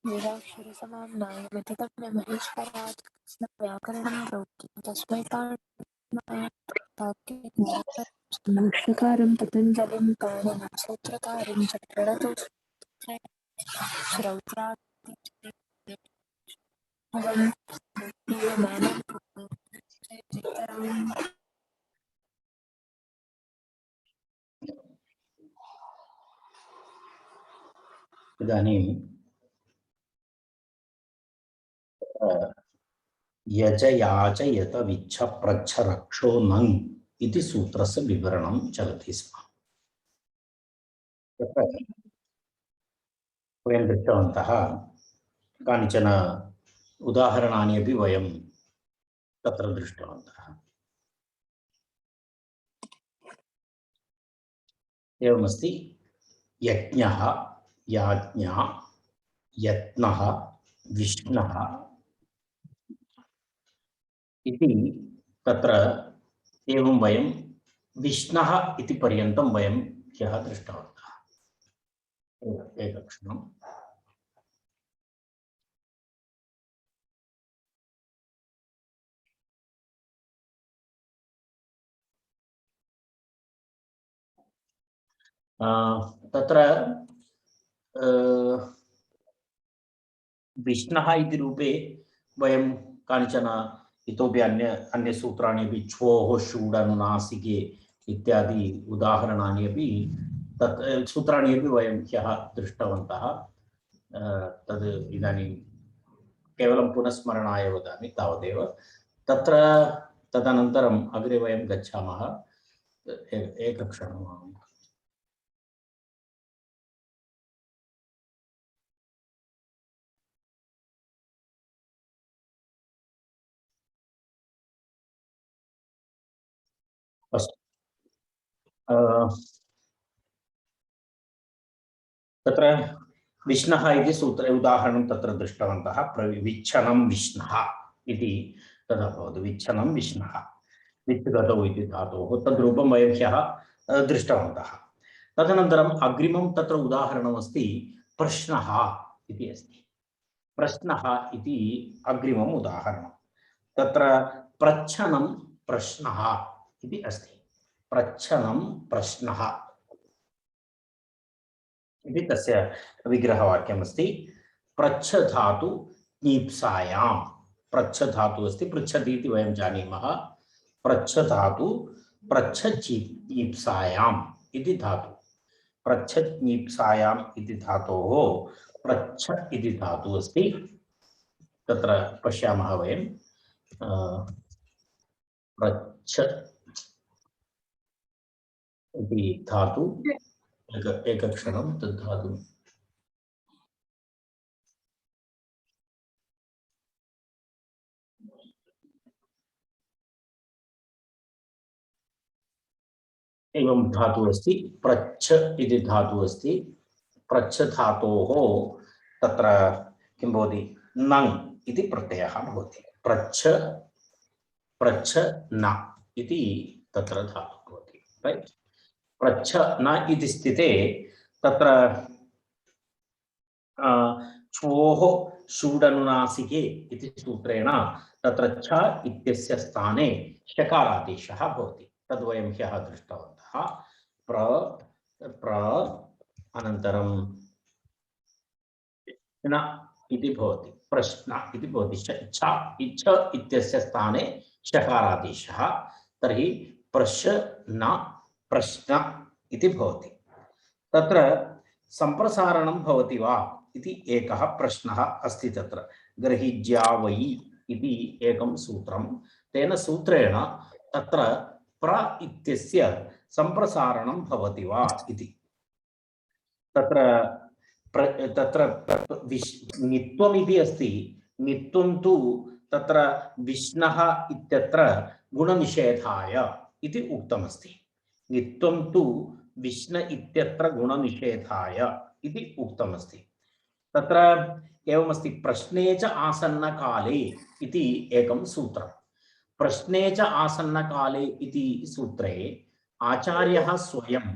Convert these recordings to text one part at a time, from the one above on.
वेदाक्षरसमाम्नाय व्यतितव्यमहेश्वरात् कृष्णव्याकरणं प्रोक्तं तस्मै पाणिनिकारं पतञ्जलिं पाणिनिं सूत्रकारं च प्रणतोऽस्मि श्रौत्रादिमानं इदानीं यजयाच यत विच्छ प्रच्छ रक्षो नङ् इति सूत्रस्य विवरणं चलति स्म। तत्र वयं दृष्टवन्तः कानिचन उदाहरणानि अपि वयं तत्र दृष्टवन्तः। एवमस्ति यज्ञः, याज्ञा, यत्नः, विष्णः इति तत्र एवं वयं विष्णः इति पर्यन्तं वयं ह्यः दृष्टवन्तः। एकक्षणम्। तत्र विष्णः इति रूपे वयं कानिचन इतोपि अन्य सूत्राणि अपि छ्वोः षूडनुनासिके इत्यादि उदाहरणानि अपि तत् सूत्राणि अपि वयं ह्यः दृष्टवन्तः। तद् इदानीं केवलं पुनस्मरणाय वदामि तावदेव। तत्र तदनन्तरम् अग्रे वयं गच्छामः। एकक्षणम्। तत्र विष्णः इति सूत्र उदाहरणं तत्र दृष्टवन्तः। विच्छनं विष्णः इति तदा भवति। विच्छनं विष्णः विच्छगतौ इति धातोः तद्रूपं वयं ह्यः दृष्टवन्तः। तदनन्तरम् अग्रिमं तत्र उदाहरणमस्ति प्रश्नः इति अस्ति। प्रश्नः इति अग्रिमम् उदाहरणं। तत्र प्रच्छनं प्रश्नः इति अस्ति। प्रच्छनं प्रश्नः इति तस्य विग्रहवाक्यमस्ति। पृच्छ धातु नीप्सायां। पृच्छ धातु अस्ति। पृच्छति इति वयं जानीमः। पृच्छ धातु पृच्छनीप्सायाम् इति धातु। पृच्छनीप्सायाम् इति धातोः पृच्छ इति धातु अस्ति। तत्र पश्यामः वयं पृच्छ इति धातु एकक्षणं तद् धातु एवं धातु अस्ति। प्रच्छ इति धातु अस्ति। प्रच्छ धातोः तत्र किं भवति नङ् इति प्रत्ययः भवति। प्रच्छ प्रच्छ न इति तत्र धातुः भवति। रैट्। प्रच्छ न इति स्थिते तत्र छ्वोः षूडनुनासिके इति सूत्रेण तत्र छ इत्यस्य स्थाने षकारादेशः भवति। तद्वयं ह्यः दृष्टवन्तः। प्र अनन्तरं न इति भवति। प्रश्न इति भवति। छ इत्यस्य स्थाने षकारादेशः। तर्हि प्रश्न प्रश्न इति भवति। तत्र सम्प्रसारणं भवति वा इति एकः प्रश्नः अस्ति। तत्र गृहीज्या वै इति एकं सूत्रं। तेन सूत्रेण तत्र प्र इत्यस्य सम्प्रसारणं भवति वा इति। तत्र नित्वमिति अस्ति। नित्वं तु तत्र विष्णः इत्यत्र गुणनिषेधाय इति उक्तमस्ति। नित्वं तु विष्ण इत्यत्र गुणनिषेधाय इति उक्तमस्ति। तत्र एवमस्ति। प्रश्ने च आसन्नकाले इति एकं सूत्रं। प्रश्ने च आसन्नकाले इति सूत्रे आचार्यः स्वयं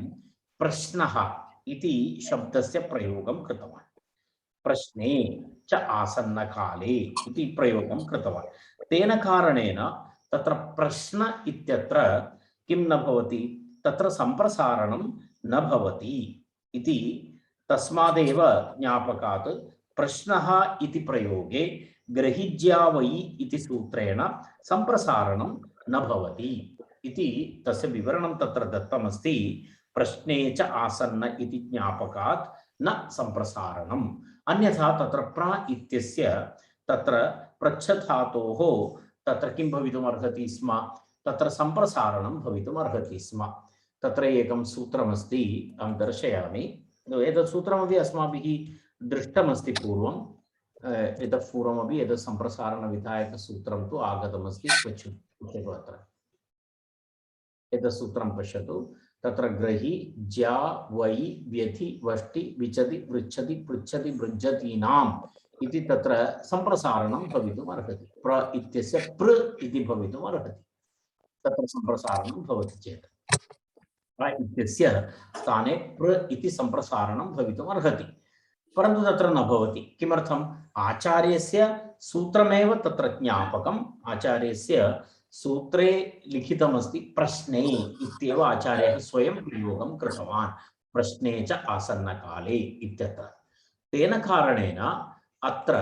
प्रश्नः इति शब्दस्य प्रयोगं कृतवान्। प्रश्ने च आसन्नकाले इति प्रयोगं कृतवान्। तेन कारणेन तत्र प्रश्न इत्यत्र किं न भवति, तत्र सम्प्रसारणं न भवति इति तस्मादेव ज्ञापकात् प्रश्नः इति प्रयोगे ग्रहिज्या वै इति सूत्रेण सम्प्रसारणं न भवति इति तस्य विवरणं तत्र दत्तमस्ति। प्रश्ने च आसन्न इति ज्ञापकात् न सम्प्रसारणम्। अन्यथा तत्र प्र इत्यस्य तत्र पृच्छधातोः तत्र किं भवितुम् अर्हति स्म, तत्र सम्प्रसारणं भवितुम् अर्हति स्म। तत्र एकं सूत्रमस्ति, अहं दर्शयामि। एतत् सूत्रमपि अस्माभिः दृष्टमस्ति पूर्वं। एतत् पूर्वमपि एतत् सम्प्रसारणविधायकसूत्रं तु आगतमस्ति। पश्यतु अत्र एतत् सूत्रं पश्यतु। तत्र ग्रहि ज्या वै व्यथि वष्टि विचति पृच्छति पृच्छति भृज्यतीनाम् इति तत्र सम्प्रसारणं भवितुम् अर्हति। प्र इत्यस्य पृ इति भवितुम् अर्हति। तत्र सम्प्रसारणं भवति चेत् प्र इत्यस्य स्थाने पृ इति सम्प्रसारणं भवितुम् अर्हति, परन्तु तत्र न भवति। किमर्थम्? आचार्यस्य सूत्रमेव तत्र ज्ञापकम्। आचार्यस्य सूत्रे लिखितमस्ति प्रश्ने इत्येव आचार्यः स्वयं प्रयोगं कृतवान्, प्रश्ने च आसन्नकाले इत्यत्र। तेन कारणेन अत्र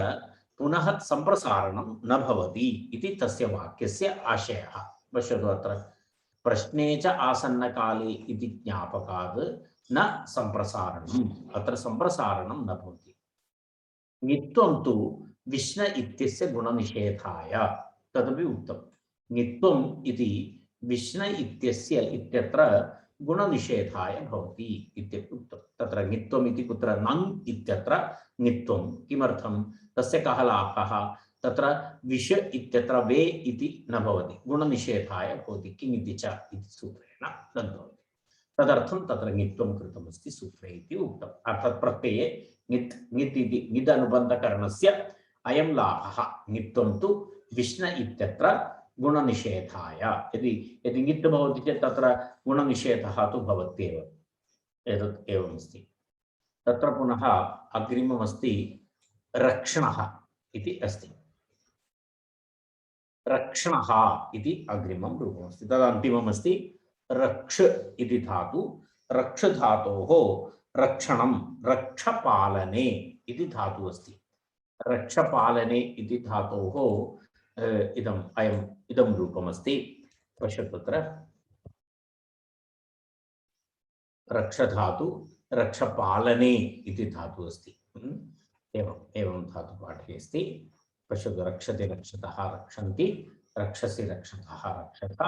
पुनः सम्प्रसारणं न भवति इति तस्य वाक्यस्य आशयः। पश्यतु अत्र प्रश्ने च आसन्नकाले इति ज्ञापकात् न सम्प्रसारणम्, अत्र सम्प्रसारणं न भवति। ङित्वं तु विष्ण इत्यस्य गुणनिषेधाय तदपि उक्तम्। ङित्वम् इति विष्ण इत्यस्य इत्यत्र गुणनिषेधाय भवति इत्यपि उक्तम्। तत्र ङित्वम् इति कुत्र नङ् इत्यत्र ङित्वं किमर्थं, तस्य कः लाभः? तत्र विष इत्यत्र वे इति न भवति, गुणनिषेधाय भवति। किम् इति च इति सूत्रेण दत्तमस्ति, तदर्थं तत्र ङित्वं कृतमस्ति सूत्रे इति उक्तम्। अर्थात् प्रत्यये ङित् ङित् इति ङिदनुबन्धकरणस्य अयं लाभः। ङित्वं तु विष्ण इत्यत्र गुणनिषेधाय। यदि ङित् भवति चेत् तत्र गुणनिषेधः तु भवत्येव। एतत् एवमस्ति। तत्र पुनः अग्रिममस्ति रक्षणः इति अस्ति। रक्षणः इति अग्रिमं रूपमस्ति। तदन्तिममस्ति रक्ष इति धातु। रक्ष धातोः रक्षणं रक्षपालने इति धातुः अस्ति। रक्षपालने इति धातोः इदं रूपमस्ति। पश्यतु तत्र रक्षधातु रक्षपालने इति धातुः अस्ति। एवं धातुपाठे अस्ति। पश्यतु रक्षते रक्षतः रक्षन्ति, रक्षसि रक्षतः रक्षत,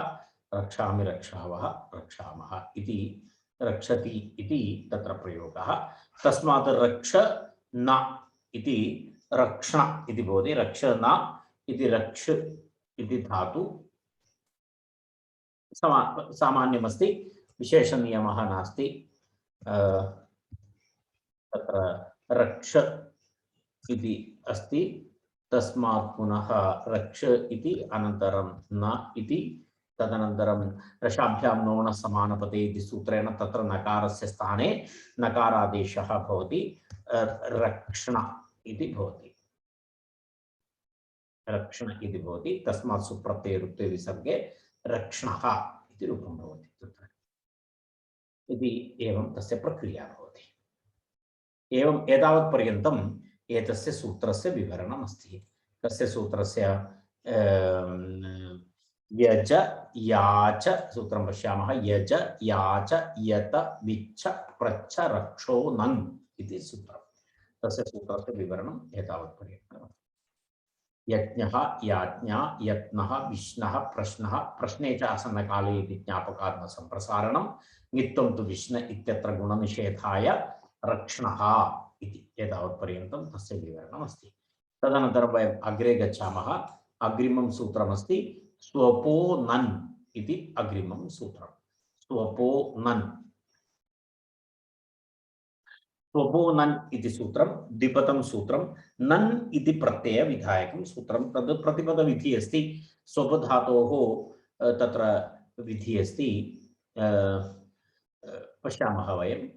रक्षामि रक्षावः रक्षामः इति रक्षति इति तत्र प्रयोगः। तस्मात् रक्ष न इति रक्षण इति भवति। रक्ष न इति रक्ष इति धातु सामान्यमस्ति, विशेषनियमः नास्ति। तत्र रक्ष इति अस्ति, तस्मात् पुनः रक्ष इति अनन्तरं न इति, तदनन्तरं रसाभ्यां नोण समानपदे इति सूत्रेण तत्र नकारस्य स्थाने नकारादेशः भवति, रक्षण इति भवति। रक्षण इति भवति, तस्मात् सुप्रत्यये रुक्ते विसर्गे रक्षणः इति रूपं भवति तत्र। इति एवं तस्य प्रक्रिया भवति। एवं एतावत्पर्यन्तम् एतस्य सूत्रस्य विवरणम् अस्ति। तस्य सूत्रस्य यज याच सूत्रं पश्यामः। यज याच यत विच्छ प्रच्छ रक्षो नङ् इति सूत्रं। तस्य सूत्रस्य विवरणम् एतावत्पर्यन्तम्। यज्ञः याज्ञा यत्नः विष्णः प्रश्नः प्रश्ने च आसन्नकाले इति ज्ञापकात् न सम्प्रसारणम्। ङित्वं तु विष्ण इत्यत्र गुणनिषेधाय रक्षणः इति एतावत्पर्यन्तं तस्य विवरणम् अस्ति। तदनन्तरं वयम् अग्रे गच्छामः। अग्रिमं सूत्रमस्ति स्वपो नन् इति अग्रिमं सूत्रं। स्वपो नन्। स्वपो नन् इति सूत्रं द्विपदं सूत्रं। नन् इति प्रत्ययविधायकं सूत्रं। तद् प्रतिपदविधिः अस्ति। स्वपधातोः तत्र विधिः अस्ति। पश्यामः वयं।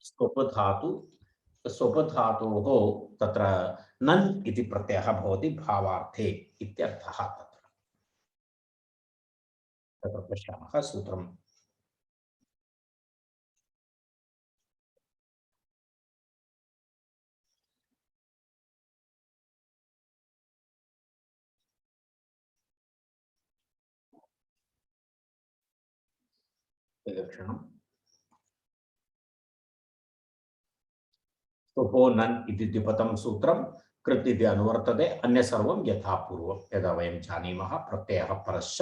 स्वपधातु स्वपधातोः तत्र नन् इति प्रत्ययः भवति भावार्थे इत्यर्थः। तत्र पश्यामः सूत्रम्। एकक्षणम्। स्वपो नन् इति द्विपदं सूत्रं कृत् इति अनुवर्तते, अन्य सर्वं यथा पूर्वं यदा वयं जानीमः। प्रत्ययः परश्च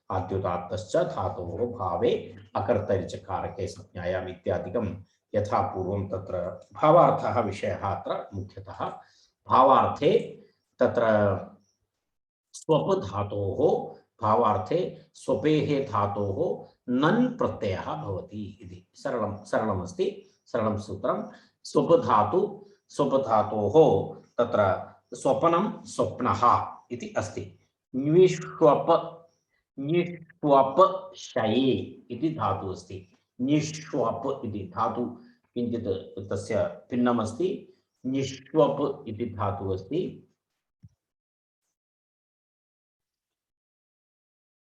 आद्युदात्तश्च धातोः भावे अकर्तरिचकारके संज्ञायाम् इत्यादिकं यथा पूर्वं तत्र भावार्थः विषयः अत्र मुख्यतः। भावार्थे तत्र स्वप धातोः भावार्थे स्वपेः धातोः नन् प्रत्ययः भवति इति सरलमस्ति, सरलं सूत्रं। स्वप धातोः तत्र स्वपनं स्वप्नः इति अस्ति। न्विष्वप शये इति धातुः अस्ति। निष्वप इति धातु किञ्चित् तस्य भिन्नमस्ति। निष्वप इति धातुः अस्ति।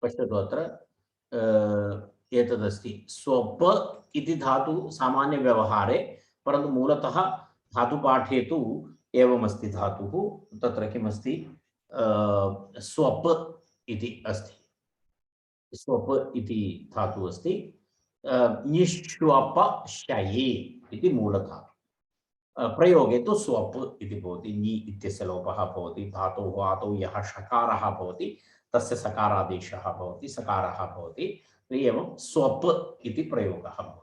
पश्यतु अत्र एतदस्ति स्वप इति धातु सामान्य व्यवहारे, परन्तु मूलतः धातुपाठे तु एवमस्ति धातुः। तत्र किमस्ति स्वप इति अस्ति। स्वप इति धातुः अस्ति। निष्वप शये इति मूलधातु। प्रयोगे तु स्वप इति भवति। नि इत्यस्य लोपः भवति। धातोः आदौ यः षकारः भवति तस्य सकारादेशः भवति, सकारः भवति। एवं स्वप इति प्रयोगः भवति।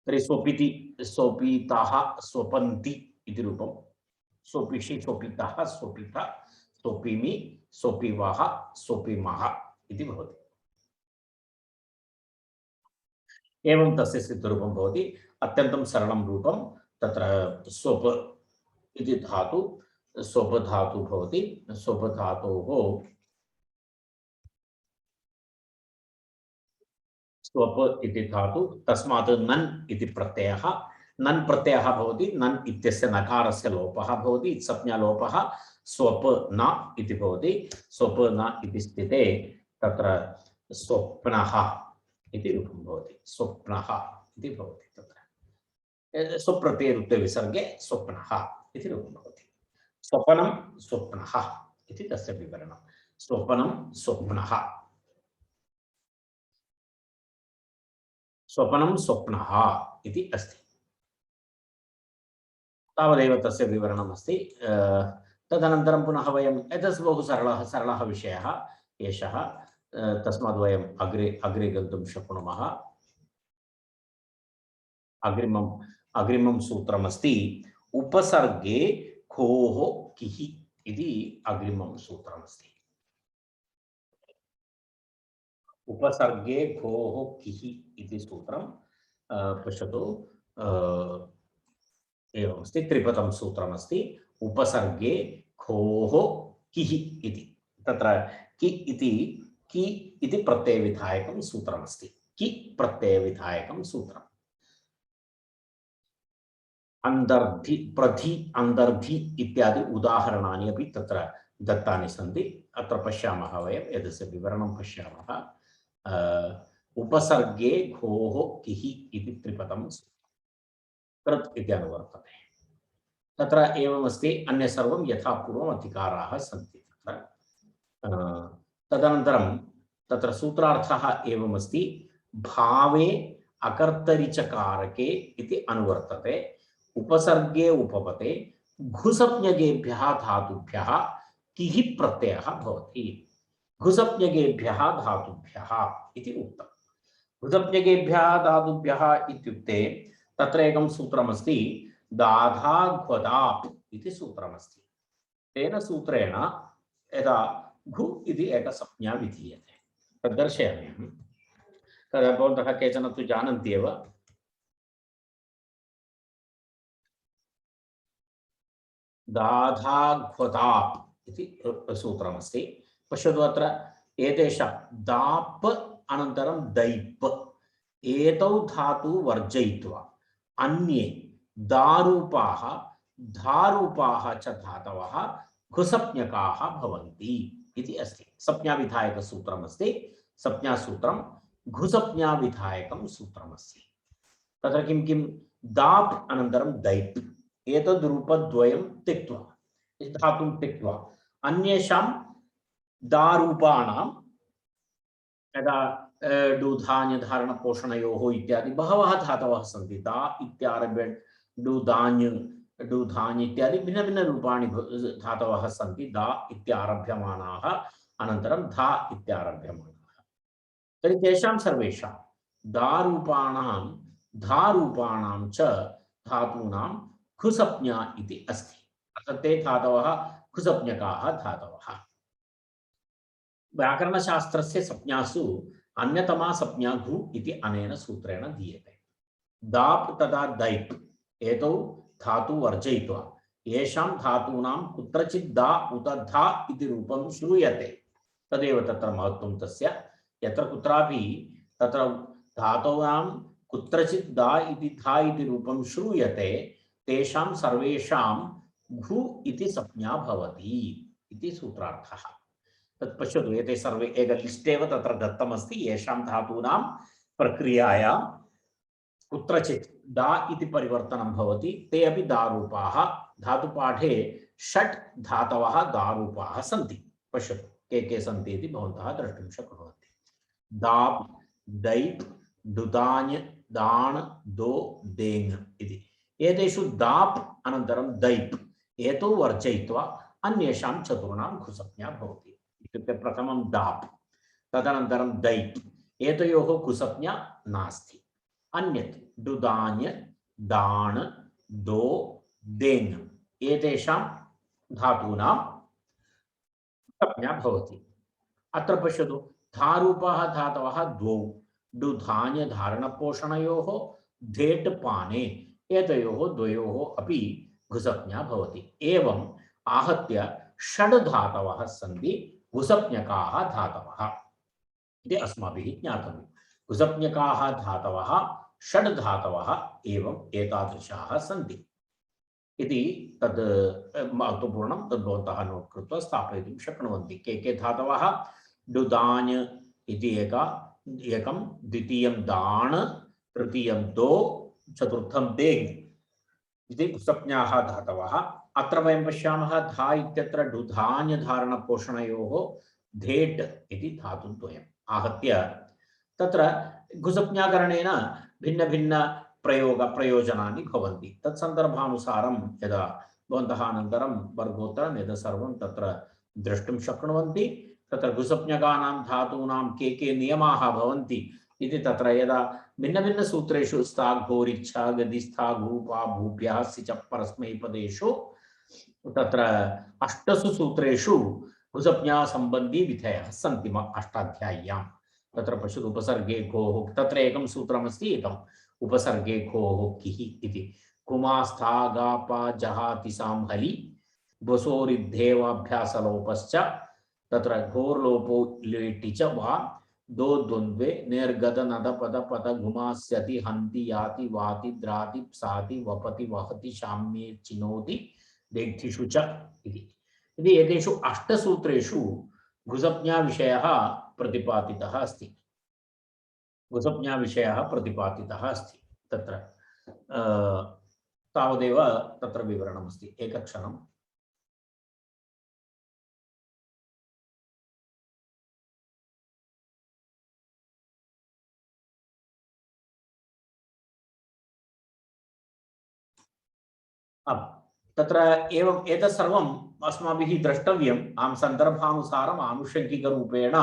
तर्हि स्वपिति स्वपिताः स्वपन्ति इति रूपं। स्वपिषि स्वपितः स्वपिता स्वपिमि स्वपिवः स्वपिमः इति भवति। एवं तस्य सिद्धरूपं भवति। अत्यन्तं सरलं रूपं। तत्र स्वप इति धातु स्वपधातु भवति। स्वपधातोः स्वप इति धातु, तस्मात् नन् इति प्रत्ययः। नन् प्रत्ययः भवति। नन् इत्यस्य नकारस्य लोपः भवति। संज्ञालोपः स्वप न इति भवति। स्वप न इति स्थिते तत्र स्वप्नः इति रूपं भवति। स्वप्नः इति भवति। तत्र स्वप्रत्यये विसर्गे स्वप्नः इति रूपं भवति। स्वपनं स्वप्नः इति तस्य विवरणं। स्वपनं स्वप्नः, स्वपनं स्वप्नः इति अस्ति। तावदेव तस्य विवरणम् अस्ति। तदनन्तरं पुनः वयं एतत् बहु सरलः विषयः एषः। तस्मात् वयम् अग्रे गन्तुं शक्नुमः। अग्रिमं सूत्रमस्ति उपसर्गे खोः किः इति अग्रिमं सूत्रमस्ति। उपसर्गे खोः किः इति सूत्रं पश्यतु। एवमस्ति। त्रिपदं सूत्रमस्ति। उपसर्गे खोः किः इति। तत्र कि इति प्रत्ययविधायकं सूत्रमस्ति। कि प्रत्ययविधायकं सूत्रम्। अंदर्धि प्रधि अंदर्धि इत्यादि उदाहरणानि अपि तत्र दत्तानि सन्ति। अत्र पश्यामः वयम् एतस्य विवरणं पश्यामः। उपसर्गे घोः किः इति त्रिपदं कृत् इति अनुवर्तते। तत्र एवमस्ति। अन्य सर्वं यथा पूर्वम् अधिकाराः सन्ति तत्र। तदनन्तरं तत्र सूत्रार्थः एवमस्ति। भावे अकर्तरिचकारके इति अनुवर्तते। उपसर्गे उपपदे घुसप्ञगेभ्यः धातुभ्यः किः प्रत्ययः भवति। घुसप्ञगेभ्यः धातुभ्यः इति उक्तम्। घुसप्ञगेभ्यः धातुभ्यः इत्युक्ते तत्र एकं सूत्रमस्ति। दाधाघ्वदाप् इति सूत्रमस्ति। तेन सूत्रेण यदा घु इति एका संज्ञा विधीयते। तद् दर्शयामि अहं। तदा भवन्तः केचन तु जानन्ति एव। दाधाघ्वदाप् इति सूत्रमस्ति। पश्यतु अत्र एतेषां दाप् अनन्तरं दैप् एतौ धातु वर्जयित्वा अन्ये दारूपाः धारूपाः च धातवः घुसप्ञकाः भवन्ति इति अस्ति। संज्ञाविधायकसूत्रमस्ति। संज्ञासूत्रं घुसप्ञाविधायकं सूत्रमस्ति। तत्र किं किं दाप् अनन्तरं दैप् एतद् रूपद्वयं त्यक्त्वा धातुं त्यक्त्वा अन्येषां दारूपाणां यदा डुधान्यधारणपोषणयोः इत्यादि बहवः धातवः सन्ति। दा इत्यारभ्य डुधान्य डुधान्य इत्यादि भिन्न भिन्न रूपाणि धातवः सन्ति। दा इत्यारभ्यमानाः अनन्तरं धा इत्यारभ्यमानाः। तर्हि तेषां सर्वेषां दारूपाणां धारूपाणां च धातूनां घुसप्ञा इति अस्ति। अतः ते धातवः घुसप्ञकाः धातवः। व्याकरणशास्त्रस्य संज्ञासु अन्यतमा संज्ञा घु इति अनेन सूत्रेण दीयते। दाप् तथा दैप् एतौ धातु वर्जयित्वा येषां धातूनां कुत्रचित् दा उत धा इति रूपं श्रूयते तदेव तत्र महत्त्वं तस्य। यत्र कुत्रापि तत्र धातूनां कुत्रचित् दा इति धा इति रूपं श्रूयते तेषां सर्वेषां घु इति संज्ञा भवति इति सूत्रार्थः। तत् पश्यतु, एते सर्वे एक लिस्ट् एव तत्र दत्तमस्ति। येषां धातूनां प्रक्रियायां कुत्रचित् दा इति परिवर्तनं भवति ते अपि दारूपाः। धातुपाठे 6 धातवः दारूपाः सन्ति। पश्यतु के सन्ति इति भवन्तः द्रष्टुं शक्नुवन्ति। दाप् दैप् डुदाञ् दाण् दो देङ् इति। एतेषु दाप् अनन्तरं दैप् एतौ वर्जयित्वा अन्येषां चतुर्णां घुसप्ञा भवति। इत्युक्ते प्रथमं दाप् तदनन्तरं दैप् एतयोः घुसप्ञा नास्ति। अन्यत् डुदाञ् दाण् दो देङ् एतेषां धातूनां घुसप्ञा भवति। अत्र पश्यतु, धारूपाः धातवः द्वौ डुधान्य धारणपोषणयोः धेट् पाने एतयोः द्वयोः अपि घुसप्ञा भवति। एवम् आहत्य 6 धातवः सन्ति घुसप्ञकाः धातवः इति अस्माभिः ज्ञातव्यम्। घुसप्ञकाः धातवः 6 धातवः एवम् एतादृशाः सन्ति इति तद् महत्त्वपूर्णं। तद् भवन्तः नोट् कृत्वा स्थापयितुं शक्नुवन्ति। के धातवः? डुदाञ् इति एकं, द्वितीयं दाण्, तृतीयं दो, चतुर्थं देङ् इति घुसप्ञाः धातवः। अत्र वयं पश्यामः धा इत्यत्र डुधान्यधारणपोषणयोः धेट् इति धातुद्वयम् आहत्य तत्र घुसप्ञाकरणेन भिन्न भिन्न प्रयोजनानि भवन्ति। तत्सन्दर्भानुसारं यदा भवन्तः अनन्तरं वर्गोत्तरं यद् सर्वं तत्र द्रष्टुं शक्नुवन्ति। तत्र घुसप्ञकानां धातूनां के नियमाः भवन्ति इति तत्र यदा भिन्न भिन्न सूत्रेषु स्था घोरिच्छा गदिस्था घूपा भूभ्यः सिच परस्मैपदेषु तत्र 8 सूत्रेषु घुसप्ञा संबंधी विधयः सन्ति। अष्टाध्याय्यां तत्र पश्यतु, उपसर्गे घोः तत्र एकं सूत्रमस्ति। एकम् उपसर्गे घोः किः इति कुमास्था गापा जहातिसां हलि बसोरिद्धेवाभ्यासलोपश्च तत्र घोर्लोपो लेटि च वा दो द्वन्द्वे निर्गत नद पद पद घुमास्यति हन्ति याति वाति द्राति प्साति वपति वहति शाम्ये चिनोति देग्धिषु च इति एतेषु 8 सूत्रेषु घुसप्ञा विषयः प्रतिपादितः अस्ति। घुसप्ञा विषयः प्रतिपादितः अस्ति। तत्र तावदेव तत्र विवरणमस्ति। एकक्षणम्। तत्र एवं एतत् सर्वम् अस्माभिः द्रष्टव्यम्। अहं सन्दर्भानुसारम् आनुषङ्गिकरूपेण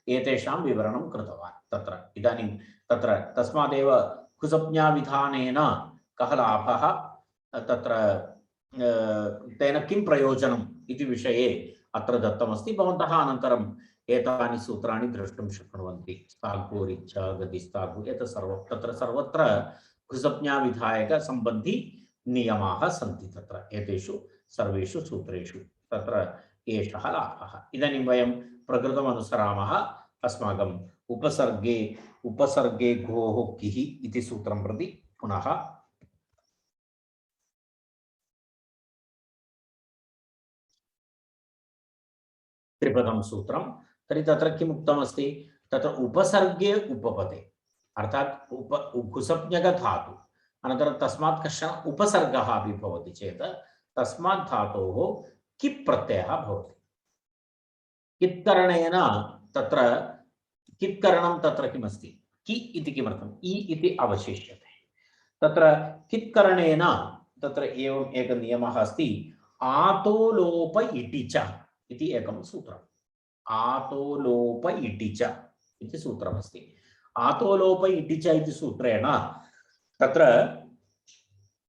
एतेषां विवरणं कृतवान्। तत्र इदानीं तत्र तस्मादेव घुसप्ञाविधानेन कः लाभः, तत्र तेन किं प्रयोजनम् इति विषये अत्र दत्तमस्ति। भवन्तः अनन्तरम् एतानि सूत्राणि द्रष्टुं शक्नुवन्ति। स्थाग्भूरिच्छा गदिस्थाग्भू एतत् सर्वं तत्र सर्वत्र घुसप्ञाविधायकसम्बन्धी नियमाः सन्ति तत्र एतेषु सर्वेषु सूत्रेषु। तत्र एषः लाभः। इदानीं वयं प्रकृतम् अनुसरामः। अस्माकम् उपसर्गे घोः किः इति सूत्रं प्रति पुनः त्रिपदं सूत्रं। तर्हि तत्र किम् उक्तमस्ति, तत्र उपसर्गे उपपदे अर्थात् कुसंज्ञकधातु अनन्तरं तस्मात् कश्चन उपसर्गः अपि भवति चेत् तस्मात् धातोः किप् प्रत्ययः भवति। कित्करणेन तत्र कित्करणं तत्र किमस्ति, कि इति किमर्थम्, इ इति अवशिष्यते। तत्र कित्करणेन तत्र एवम् एकः नियमः अस्ति, आतो लोप इति च इति एकं सूत्रम्। आतो लोप इति च इति सूत्रमस्ति। आतो लोप इति च इति सूत्रेण तत्र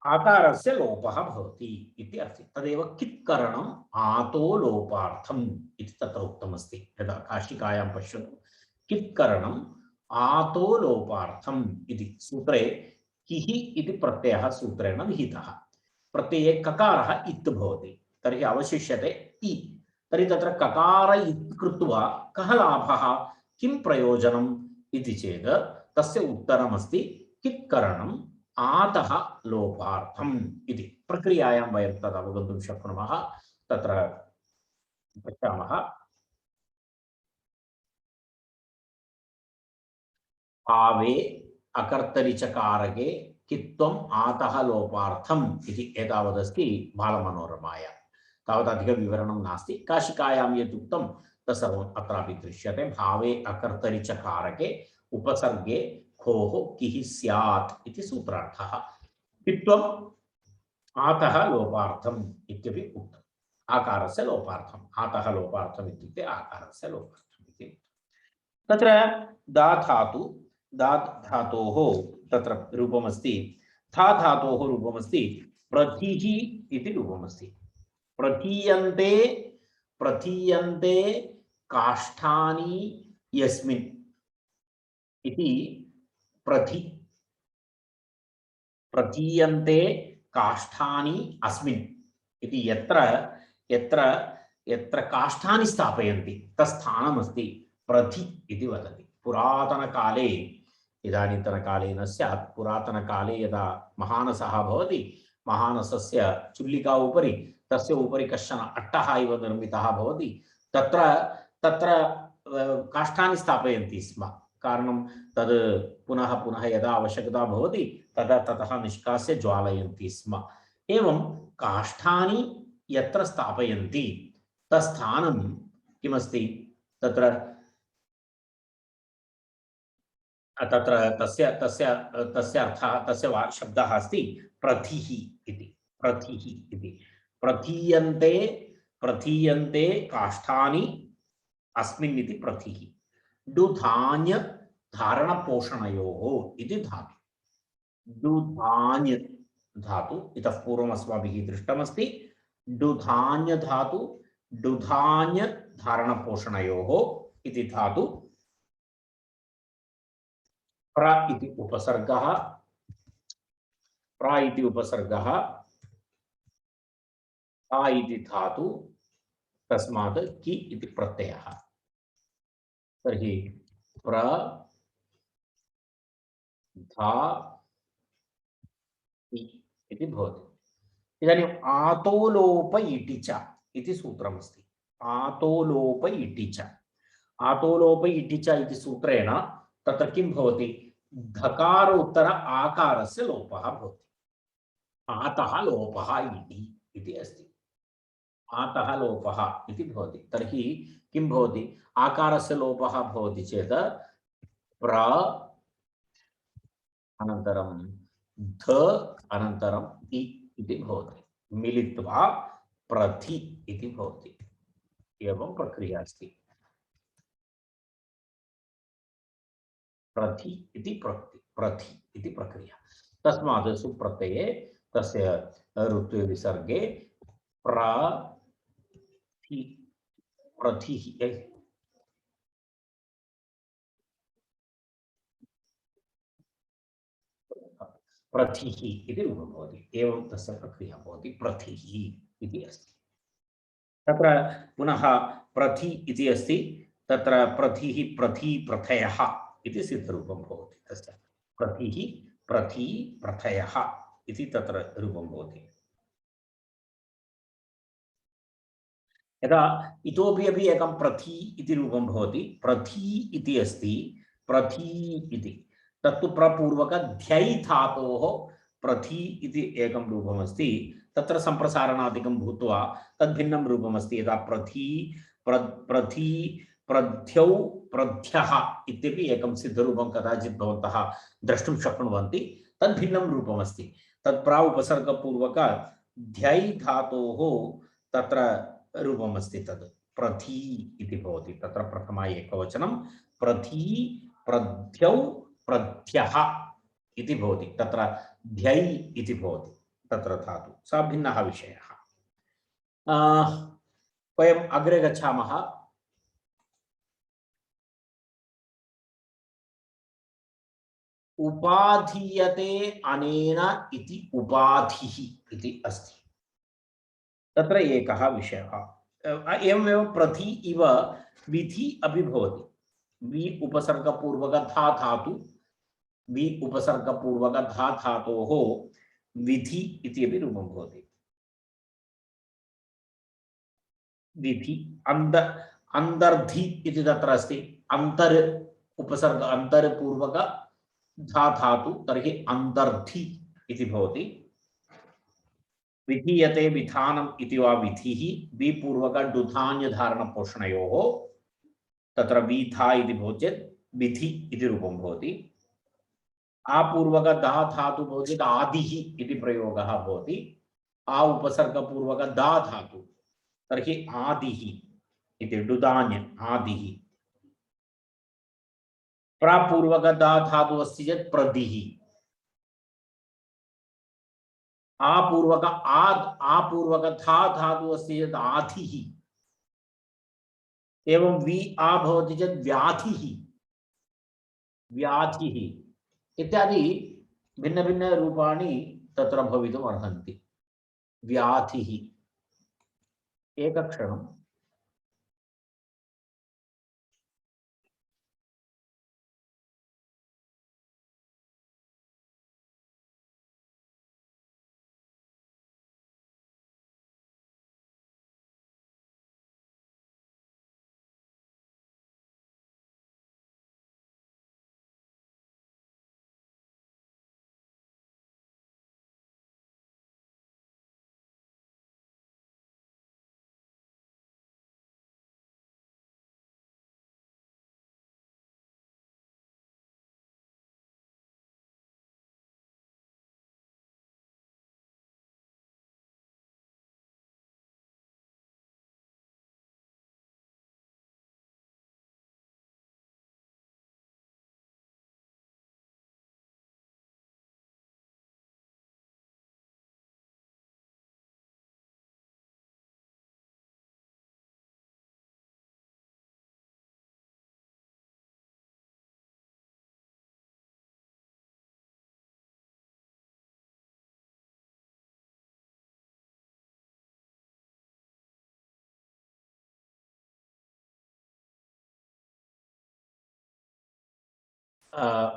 आकारस्य लोपः भवति इति अस्ति। तदेव कित्करणम् आतो लोपार्थम् इति तत्र उक्तमस्ति। यदा काशिकायां पश्यतु, कित्करणम् आतो लोपार्थम् इति सूत्रे किः इति प्रत्ययः सूत्रेण विहितः। प्रत्यये ककारः इत् भवति, तर्हि अवशिष्यते इ। तर्हि तत्र ककार इत् कृत्वा कः लाभः, किं प्रयोजनम् इति चेत् तस्य उत्तरमस्ति कित्करणम् आतः लोपार्थम् इति। प्रक्रियायां वयं तद् अवगन्तुं शक्नुमः। तत्र पश्यामः। भावे अकर्तरिचकारके कित्वम् आतः लोपार्थम् इति एतावदस्ति बालमनोरमायां। तावत् अधिकविवरणं नास्ति। काशिकायां यत् उक्तं तत्सर्वम् अत्रापि दृश्यते। भावे अकर्तरिचकारके उपसर्गे खोः किः स्यात् इति सूत्रार्थः। कित्वम् आतः लोपार्थम् इत्यपि उक्तम्। आकारस्य लोपार्थम्, आतः लोपार्थम् इत्युक्ते आकारस्य लोपार्थम् इति। तत्र दा धातु, दा धातोः तत्र रूपमस्ति, था धातोः रूपमस्ति प्रथिः इति रूपमस्ति। प्रथीयन्ते, प्रथीयन्ते काष्ठानि यस्मिन् इति प्रथि, प्रथीयन्ते काष्ठानि अस्मिन् इति यत्र यत्र यत्र काष्ठानि स्थापयन्ति तत्स्थानमस्ति प्रथि इति वदति। पुरातनकाले, इदानीन्तनकाले न स्यात्, पुरातनकाले यदा महानसः भवति, महानसस्य चुल्लिका उपरि तस्य उपरि कश्चन अट्टः इव निर्मितः भवति। तत्र तत्र काष्ठानि स्थापयन्ति स्म। कारणं तद् पुनः पुनः यदा आवश्यकता भवति तदा ततः निष्कास्य ज्वालयन्ति स्म। एवं काष्ठानि यत्र स्थापयन्ति तत्स्थानं किमस्ति, तत्र तत्र तस्य तस्य तस्य अर्थः, तस्य शब्दः अस्ति प्रथिः इति। प्रथिः इति प्रथीयन्ते, प्रथीयन्ते काष्ठानि अस्मिन् इति प्रथिः। दुधान्य धारणपोषणयोः इति धातु। दुधान्य धातु इतः पूर्वम् अस्माभिः दृष्टमस्ति। दुधान्य धातु, दुधान्य धारणपोषणयोः इति धातु। प्र इति उपसर्गः, प्र इति उपसर्गः, आ इति धातु, तस्मात् कि इति प्रत्ययः। तर्हि प्र धा इति भवति। इदानीम् आतोलोप इति च इति सूत्रमस्ति। आतोलोप इति च, आतोलोप इति च इति सूत्रेण तत्र किं भवति, धकार उत्तर आकारस्य लोपः भवति। आतः लोपः इति अस्ति। आतः लोपः इति भवति। तर्हि किं भवति, आकारस्य लोपः भवति चेत् प्र अनन्तरं ध अनन्तरम् इ इति भवति, मिलित्वा प्रथि इति भवति। एवं प्रक्रिया अस्ति। प्रथि इति प्रथि इति प्रक्रिया। तस्मात् सुप्रत्यये तस्य ऋत्वे विसर्गे प्रथि, प्रथिः प्रथिः इति रूपं भवति। एवं तस्य प्रक्रिया भवति, प्रथिः इति अस्ति। तत्र पुनः प्रथि इति अस्ति, तत्र प्रथिः प्रथि प्रथयः इति सिद्धरूपं भवति। तस्य प्रथिः प्रथि प्रथयः इति तत्र रूपं भवति। यदा इतोपि अपि एकं प्रथी इति रूपं भवति, प्रथी इति अस्ति, प्रथी इति तत्तु प्रपूर्वक ध्यै धातोः प्रथी इति एकं रूपमस्ति, तत्र सम्प्रसारणादिकं भूत्वा तद्भिन्नं रूपमस्ति। यदा प्रथी प्रथी प्रध्यौ प्रध्यः इत्यपि एकं सिद्धरूपं कदाचित् भवन्तः द्रष्टुं शक्नुवन्ति, तद्भिन्नं रूपमस्ति। तत् प्रा उपसर्गपूर्वक ध्यै धातोः तत्र रूपमस्ति, तद् प्रथी इति भवति। तत्र प्रथमा एकवचनं प्रथी प्रध्यौ प्रध्यः इति भवति, तत्र ध्यै इति भवति तत्र धातु, सा भिन्नः विषयः। वयम् अग्रे गच्छामः। उपाधीयते अनेन इति उपाधिः इति अस्ति, तत्र एकः विषयः। एवमेव प्रथि इव विधि अपि भवति। वि उपसर्गपूर्वक धा धातु, वि उपसर्गपूर्वक धा धातोः विधि इति अपि रूपं भवति। विधि अंदर्धि इति तत्र अस्ति, अंतर उपसर्ग अंतरपूर्वक धा धातु, तर्हि अंदर्धि इति भवति। विधीयते विधानम् इति वा विधिः, विपूर्वक डुधान्य धारण पोषणयोः तत्र विधा इति भवति चेत् विधि इति रूपं भवति। आपूर्वक धा धातु भवति चेत् आदिः इति प्रयोगः भवति। आ उपसर्गपूर्वक दा धातु तर्हि आदिः इति डुधान्य आदिः। प्रापूर्वक दा धातु अस्ति चेत् प्रदिः। आपूर्वक आपूर्वक धा धातु अस्ति चेत् आधिः। एवं वि आ भवति चेत् व्याधिः, व्याधिः इत्यादि भिन्न भिन्न रूपाणि तत्र भवितुम् अर्हन्ति। व्याधिः, एकक्षणम्।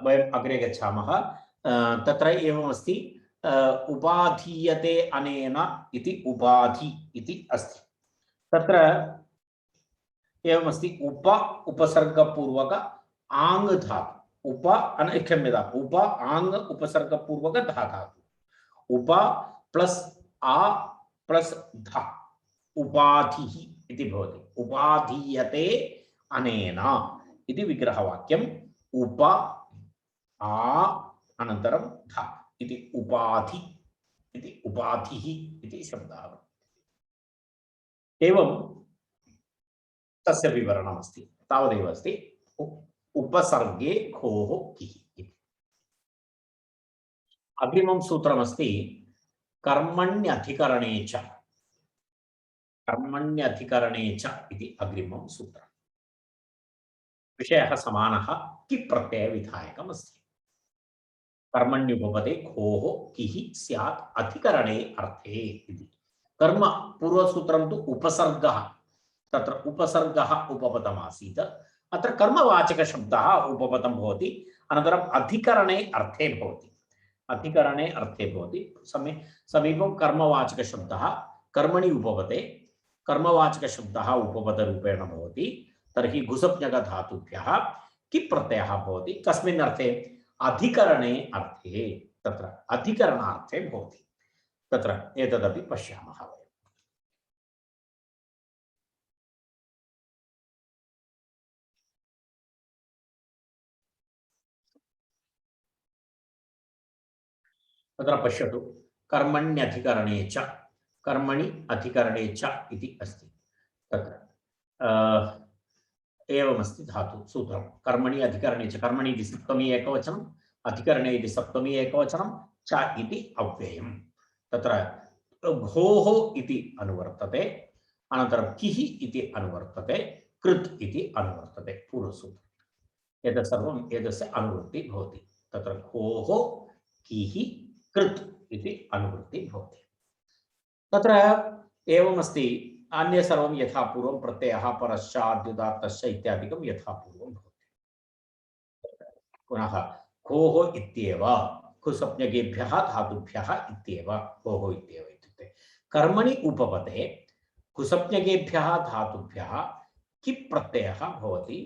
वयम् अग्रे गच्छामः। तत्र एवमस्ति, उपाधीयते अनेन इति उपाधि इति अस्ति। तत्र एवमस्ति, उप उपसर्गपूर्वक आङ् धातु, उप क्षम्यता, उप आङ् उपसर्गपूर्वक धा धातु, उप प्लस आ प्लस धा उपाधिः इति भवति। उपाधीयते अनेन इति विग्रहवाक्यम्। उप आ अनन्तरं धा इति उपाधि इति उपाधिः इति शब्दः। एवं तस्य विवरणमस्ति, तावदेव अस्ति। उपसर्गे घोः किः इति। अग्रिमं सूत्रमस्ति कर्मण्यधिकरणे च, कर्मण्यधिकरणे च इति अग्रिमं सूत्रम्। विषयः समानः, कि प्रत्ययविधायकम् अस्ति। कर्मण्युपपदे घोः किः स्यात् अधिकरणे अर्थे इति। कर्म पूर्वसूत्रं तु उपसर्गः, तत्र उपसर्गः उपपदमासीत्, अत्र कर्मवाचकशब्दः उपपदं भवति, अनन्तरम् अधिकरणे अर्थे भवति। अधिकरणे अर्थे भवति, समीपं कर्मवाचकशब्दः कर्मणि उपपदे, कर्मवाचकशब्दः उपपदरूपेण भवति तर्हि गुसप्ञकधातुभ्यः किप् प्रत्ययः भवति कस्मिन् अर्थे अधिकरणे अर्थे तत्र अधिकरणार्थे भवति तत्र एतदपि पश्यामः वयम् तत्र पश्यतु कर्मण्यधिकरणे च कर्मणि अधिकरणे च इति अस्ति तत्र एवमस्ति धातु सूत्रं कर्मणि अधिकरणे च कर्मणि इति सप्तमी एकवचनम् अधिकरणे इति सप्तमी एकवचनं च इति अव्ययम् तत्र घोः इति अनुवर्तते अनन्तरं किः इति अनुवर्तते कृत् इति अनुवर्तते पूर्वसूत्रम् एतत् सर्वम् एतस्य अनुवृत्तिः भवति तत्र घोः किः कृत् इति अनुवृत्तिः भवति तत्र एवमस्ति अन्य सर्वं यथा पूर्वं प्रत्ययः परश्च आद्युदात्तश्च इत्यादिकं यथा पूर्वं भवति पुनः घोः इत्येव कुसप्ञकेभ्यः धातुभ्यः इत्येव घोः इत्येव इत्युक्ते कर्मणि उपपदे कुसप्ञकेभ्यः धातुभ्यः किप् प्रत्ययः भवति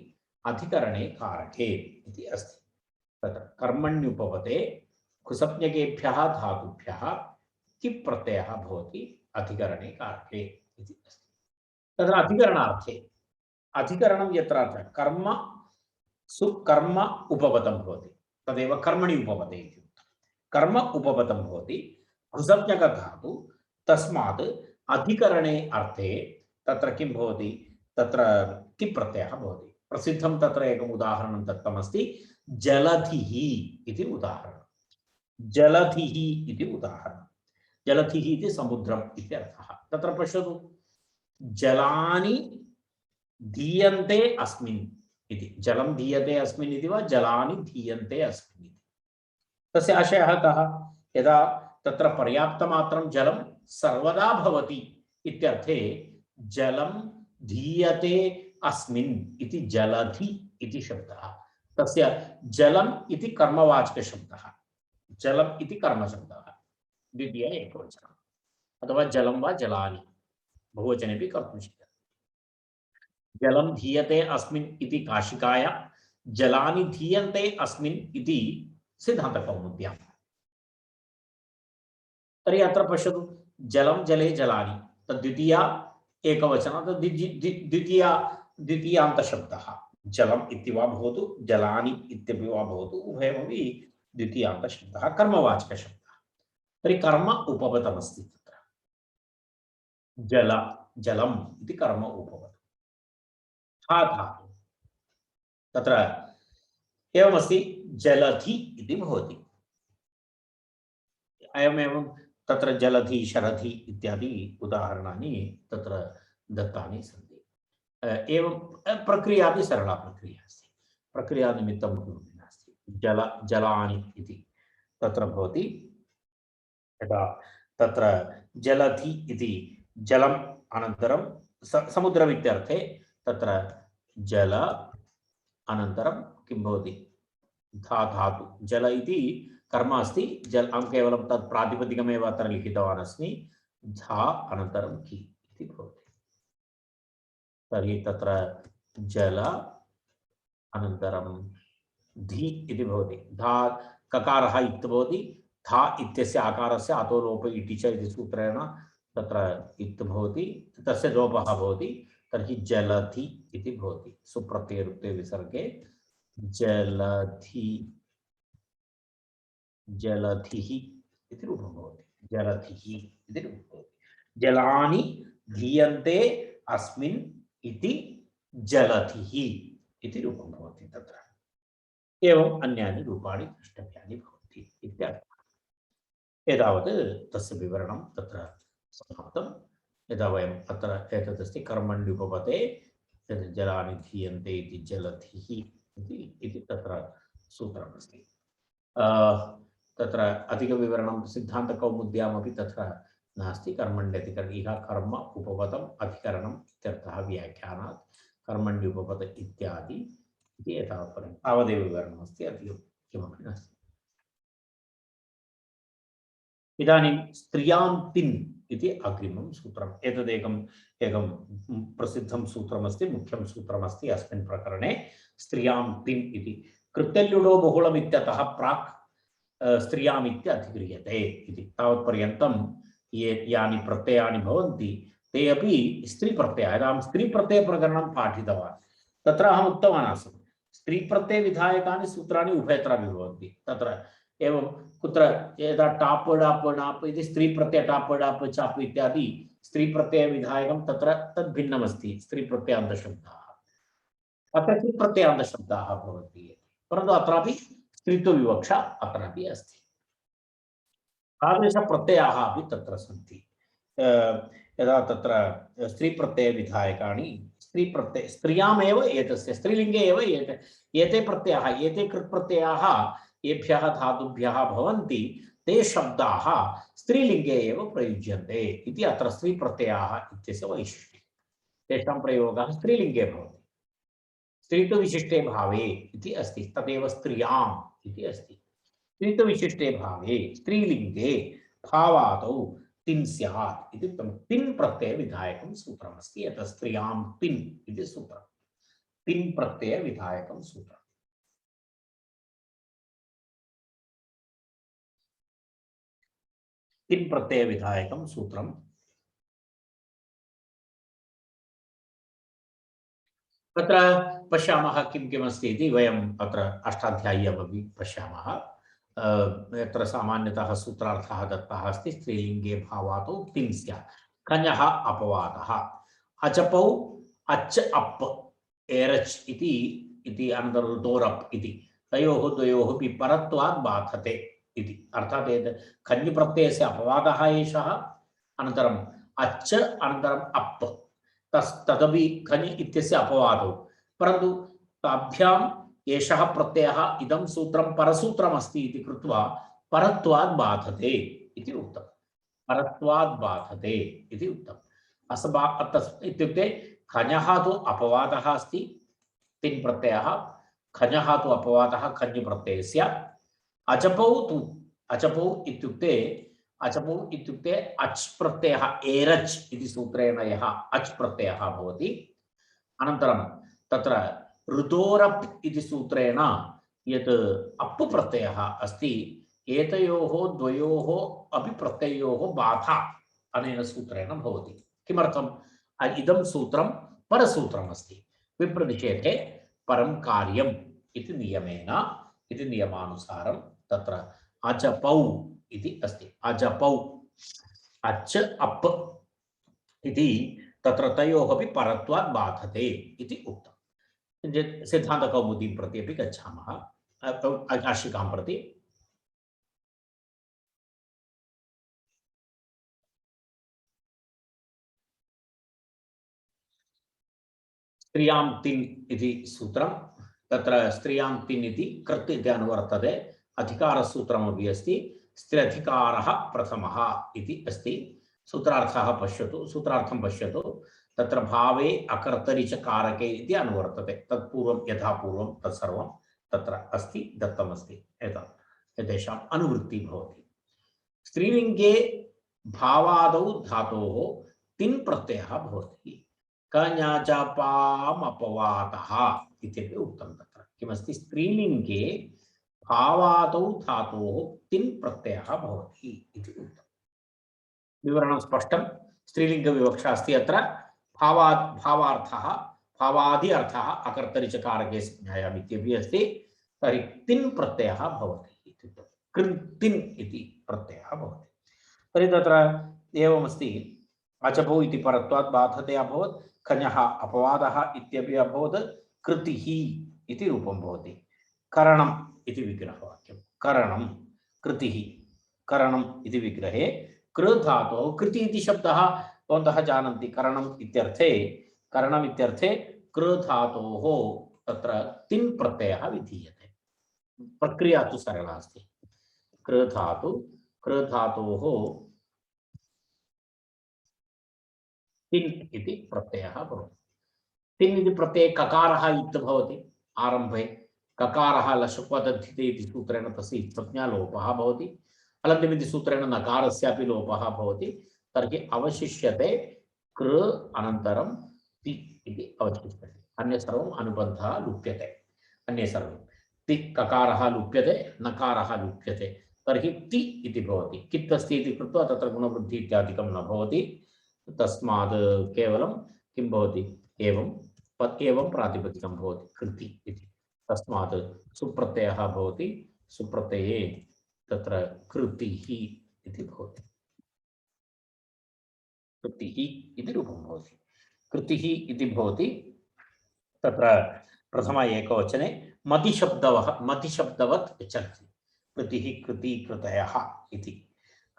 अधिकरणे कारके इति अस्ति तत्र कर्मण्युपपदे कुसप्ञकेभ्यः धातुभ्यः किप् प्रत्ययः भवति अधिकरणे कारके इति अस्ति तत्र अधिकरणार्थे अधिकरणं यत्र कर्म सुकर्म उपपदं भवति तदेव कर्मणि उपपदे इति कर्म उपपदं भवति कुसप्ञकधातु तस्मात् अधिकरणे अर्थे तत्र किं भवति तत्र किप् प्रत्ययः भवति प्रसिद्धं तत्र एकम् उदाहरणं दत्तमस्ति जलधिः इति उदाहरणं जलधिः इति उदाहरणं जलधिः इति समुद्रम् इति अर्थः तत्र पश्यतु जलानि धीयन्ते अस्मिन् इति जलं धीयते अस्मिन् इति वा जलानि धीयन्ते अस्मिन् इति तस्य आशयः कः यदा तत्र पर्याप्तमात्रं जलं सर्वदा भवति इत्यर्थे जलं धीयते अस्मिन् इति जलधि इति शब्दः तस्य जलम् इति कर्मवाचकशब्दः जलम् इति कर्मशब्दः द्वितीय एकवचनम् अथवा जलं वा जलानि बहुवचनेपि कर्तुं शक्यते जलं धीयते अस्मिन् इति काशिकाय जलानि धीयन्ते अस्मिन् इति सिद्धान्तकौमुद्याम् तर्हि अत्र पश्यतु जलं जले जलानि तद्वितीया एकवचनं द्वितीयान्तशब्दः जलम् इति वा भवतु जलानि इत्यपि वा भवतु उभयमपि द्वितीयान्तशब्दः कर्मवाचकशब्दः तर्हि कर्म उपपदमस्ति तत्र जलम् इति कर्म उपपदम् हा धातु तत्र एवमस्ति जलधि इति भवति अयमेवं तत्र जलधि शरधि इत्यादि उदाहरणानि तत्र दत्तानि सन्ति एवं प्रक्रिया अपि सरला प्रक्रिया अस्ति प्रक्रियानिमित्तं किमपि नास्ति जलानि इति तत्र भवति यदा तत्र जलधि इति जलम् अनन्तरं समुद्रमित्यर्थे तत्र जल अनन्तरं किं भवति धातु जल इति कर्म अस्ति जल अहं केवलं तत् प्रातिपदिकमेव अत्र लिखितवान् अस्मि धा अनन्तरं कि इति भवति तर्हि तत्र जल अनन्तरं धि इति भवति धा ककारः इति भवति धा इत्यस्य आकारस्य अतो लोप इति च इति सूत्रेण तत्र इत् भवति तस्य लोपः भवति तर्हि जलधि इति भवति सुप्रत्ययरुक्ते विसर्गे जलधिः इति रूपं भवति जलधिः इति रूपं भवति जलानि धीयन्ते अस्मिन् इति जलधिः इति रूपं भवति तत्र एवम् अन्यानि रूपाणि द्रष्टव्यानि भवन्ति इत्यर्थः एतावत् तस्य विवरणं तत्र समाप्तं यदा वयम् अत्र एतदस्ति कर्मण्युपपदे जलानि धीयन्ते इति जलधिः इति तत्र सूत्रमस्ति तत्र अधिकविवरणं सिद्धान्तकौमुद्यामपि तत्र नास्ति कर्मण्यधिकरण इह कर्म उपपदम् अधिकरणम् इत्यर्थः व्याख्यानात् कर्मण्युपपद इत्यादि इति एतावत्पर्यन्तं तावदेव विवरणमस्ति अधिकं किमपि नास्ति इदानीं स्त्रियान्तिन् इति अग्रिमं सूत्रम्। एतदेकम् एकं प्रसिद्धं सूत्रमस्ति, मुख्यं सूत्रमस्ति अस्मिन् प्रकरणे। स्त्रियां तिन् इति कृत्यल्युडो बहुलम् इत्यतः प्राक् स्त्रियाम् इति अधिक्रियते इति। तावत्पर्यन्तं ये यानि प्रत्ययानि भवन्ति ते अपि स्त्रीप्रत्ययाः। यदा अहं स्त्रीप्रत्ययप्रकरणं पाठितवान् तत्र अहम् उक्तवान् आसम्, स्त्रीप्रत्ययविधायकानि सूत्राणि उभयत्रापि भवन्ति। तत्र एवं कुत्र यदा टाप् डाप् नाप् इति स्त्रीप्रत्यय टाप् डाप् चाप् इत्यादि स्त्रीप्रत्ययविधायकं तत्र तद् भिन्नमस्ति। स्त्रीप्रत्ययान्तशब्दाः अत्र प्रत्ययान्तशब्दाः भवन्ति, परन्तु अत्रापि स्त्रीत्वविवक्षा अत्रापि अस्ति। तादृशप्रत्ययाः अपि तत्र सन्ति। यदा तत्र स्त्रीप्रत्ययविधायकानि स्त्रियामेव एतस्य स्त्रीलिङ्गे एव एते प्रत्ययाः, एते कृत्प्रत्ययाः येभ्यः धातुभ्यः भवन्ति ते शब्दाः स्त्रीलिङ्गे एव प्रयुज्यन्ते इति अत्र स्त्रीप्रत्ययाः इत्यस्य वैशिष्ट्यं। तेषां प्रयोगः स्त्रीलिङ्गे भवति। स्त्रीत्वविशिष्टे भावे इति अस्ति, तदेव स्त्रियाम् इति अस्ति। स्त्रीत्वविशिष्टे भावे स्त्रीलिङ्गे भावादौ तिन् स्यात् इति तिन् प्रत्ययविधायकं सूत्रमस्ति। यत् स्त्रियां तिन् इति सूत्रम्, तिन् प्रत्ययविधायकं सूत्रम्। तिन् प्रत्ययविधायकं सूत्रम्। तत्र पश्यामः किं किमस्ति इति। वयम् अत्र अष्टाध्याय्यमपि पश्यामः। यत्र सामान्यतः सूत्रार्थः दत्तः अस्ति, स्त्रीलिङ्गे भावादौ तिन् स्यात्, कञः अपवादः, अचपौ अच् अप् एरच् इति अनन्तरं ऋतोरप् इति तयोः द्वयोः अपि परत्वात् बाधते इति। अर्थात् खञ् प्रत्ययस्य अपवादः एषः, अनन्तरम् अच् अनन्तरम् अप् तदपि खञ् इत्यस्य अपवादौ, परन्तु ताभ्याम् एषः प्रत्ययः इदं सूत्रं परसूत्रमस्ति इति कृत्वा परत्वात् बाधते इति उक्तम्। परत्वात् बाधते इति उक्तम्। इत्युक्ते खञः तु अपवादः अस्ति, तिन् प्रत्ययः, खञः तु अपवादः खञ् प्रत्ययस्य। अचपौ इत्युक्ते अच् प्रत्ययः एरच् इति सूत्रेण यः अच् प्रत्ययः भवति। अनन्तरं तत्र ऋतोरप् इति सूत्रेण यत् अप् प्रत्ययः अस्ति, एतयोः द्वयोः अपि प्रत्ययोः बाधा अनेन सूत्रेण भवति। किमर्थम्? इदं सूत्रं परसूत्रमस्ति। विप्रनिषेधे परं कार्यम् इति नियमेन, इति नियमानुसारं तत्र अजपौ इति अस्ति। अजपौ अच् अप् इति तत्र तयोः अपि परत्वात् बाधते इति उक्तम्। सिद्धान्तकौमुदीं प्रति अपि गच्छामः, काशिकां प्रति। स्त्रियां तिन् इति सूत्रं। तत्र स्त्रियां तिन् इति कृत् इति अनुवर्तते। अधिकारसूत्रमपि अस्ति। स्त्र्यधिकारः प्रथमः इति अस्ति। सूत्रार्थः पश्यतु, सूत्रार्थं पश्यतु। तत्र भावे अकर्तरि च कारके इति अनुवर्तते। तत्पूर्वं यथा पूर्वं तत्सर्वं तत्र अस्ति, दत्तमस्ति। एतेषाम् अनुवृत्तिः भवति। स्त्रीलिङ्गे भावादौ धातोः तिन् प्रत्ययः भवति। कञ्चापाम् अपवादः इत्यपि उक्तं। तत्र किमस्ति? स्त्रीलिङ्गे भावादौ धातोः तिन् प्रत्ययः भवति इति उक्तम्। विवरणं स्पष्टं। स्त्रीलिङ्गविवक्षा अस्ति अत्र। भावार्थः, भावादि अर्थः अकर्तरि च कारके संज्ञायाम् इत्यपि अस्ति। तर्हि तिन् प्रत्ययः भवति इत्युक्ते कृतिन् इति प्रत्ययः भवति। तर्हि तत्र एवमस्ति। अचपौ इति परत्वात् बाधते अभवत्, खञः अपवादः इत्यपि अभवत्, कृतिः इति रूपं भवति। करणम् इति विग्रहवाक्यं। करणं, कृतिः, करणम् इति विग्रहे कृ धातोः कृति इति शब्दः भवन्तः जानन्ति। करणम् इत्यर्थे कृ धातोः तत्र तिन् प्रत्ययः विधीयते। प्रक्रिया तु सरला अस्ति। कृ धातोः तिन् इति प्रत्ययः भवति। तिन् इति प्रत्यये ककारः इत् भवति। आरम्भे ककारः लशुपदधिते इति सूत्रेण तस्य इत्संज्ञा लोपः भवति। अलन्त्यमिति सूत्रेण नकारस्यापि लोपः भवति। तर्हि अवशिष्यते कृ अनन्तरं ति इति अवशिष्यते। अन्य सर्वम् अनुबन्धः लुप्यते। अन्ये सर्वं ति ककारः लुप्यते, नकारः लुप्यते, तर्हि ति इति भवति। कित् अस्ति इति कृत्वा तत्र गुणवृद्धि इत्यादिकं न भवति। तस्मात् केवलं किं भवति, एवं प्रातिपदिकं भवति कृति इति। तस्मात् सुप्रत्ययः भवति, सुप्रत्यये तत्र कृतिः इति भवति। कृतिः इति रूपं भवति। कृतिः इति भवति तत्र प्रथम एकवचने मतिशब्दवत् चलति। कृतिः कृति कृतयः इति।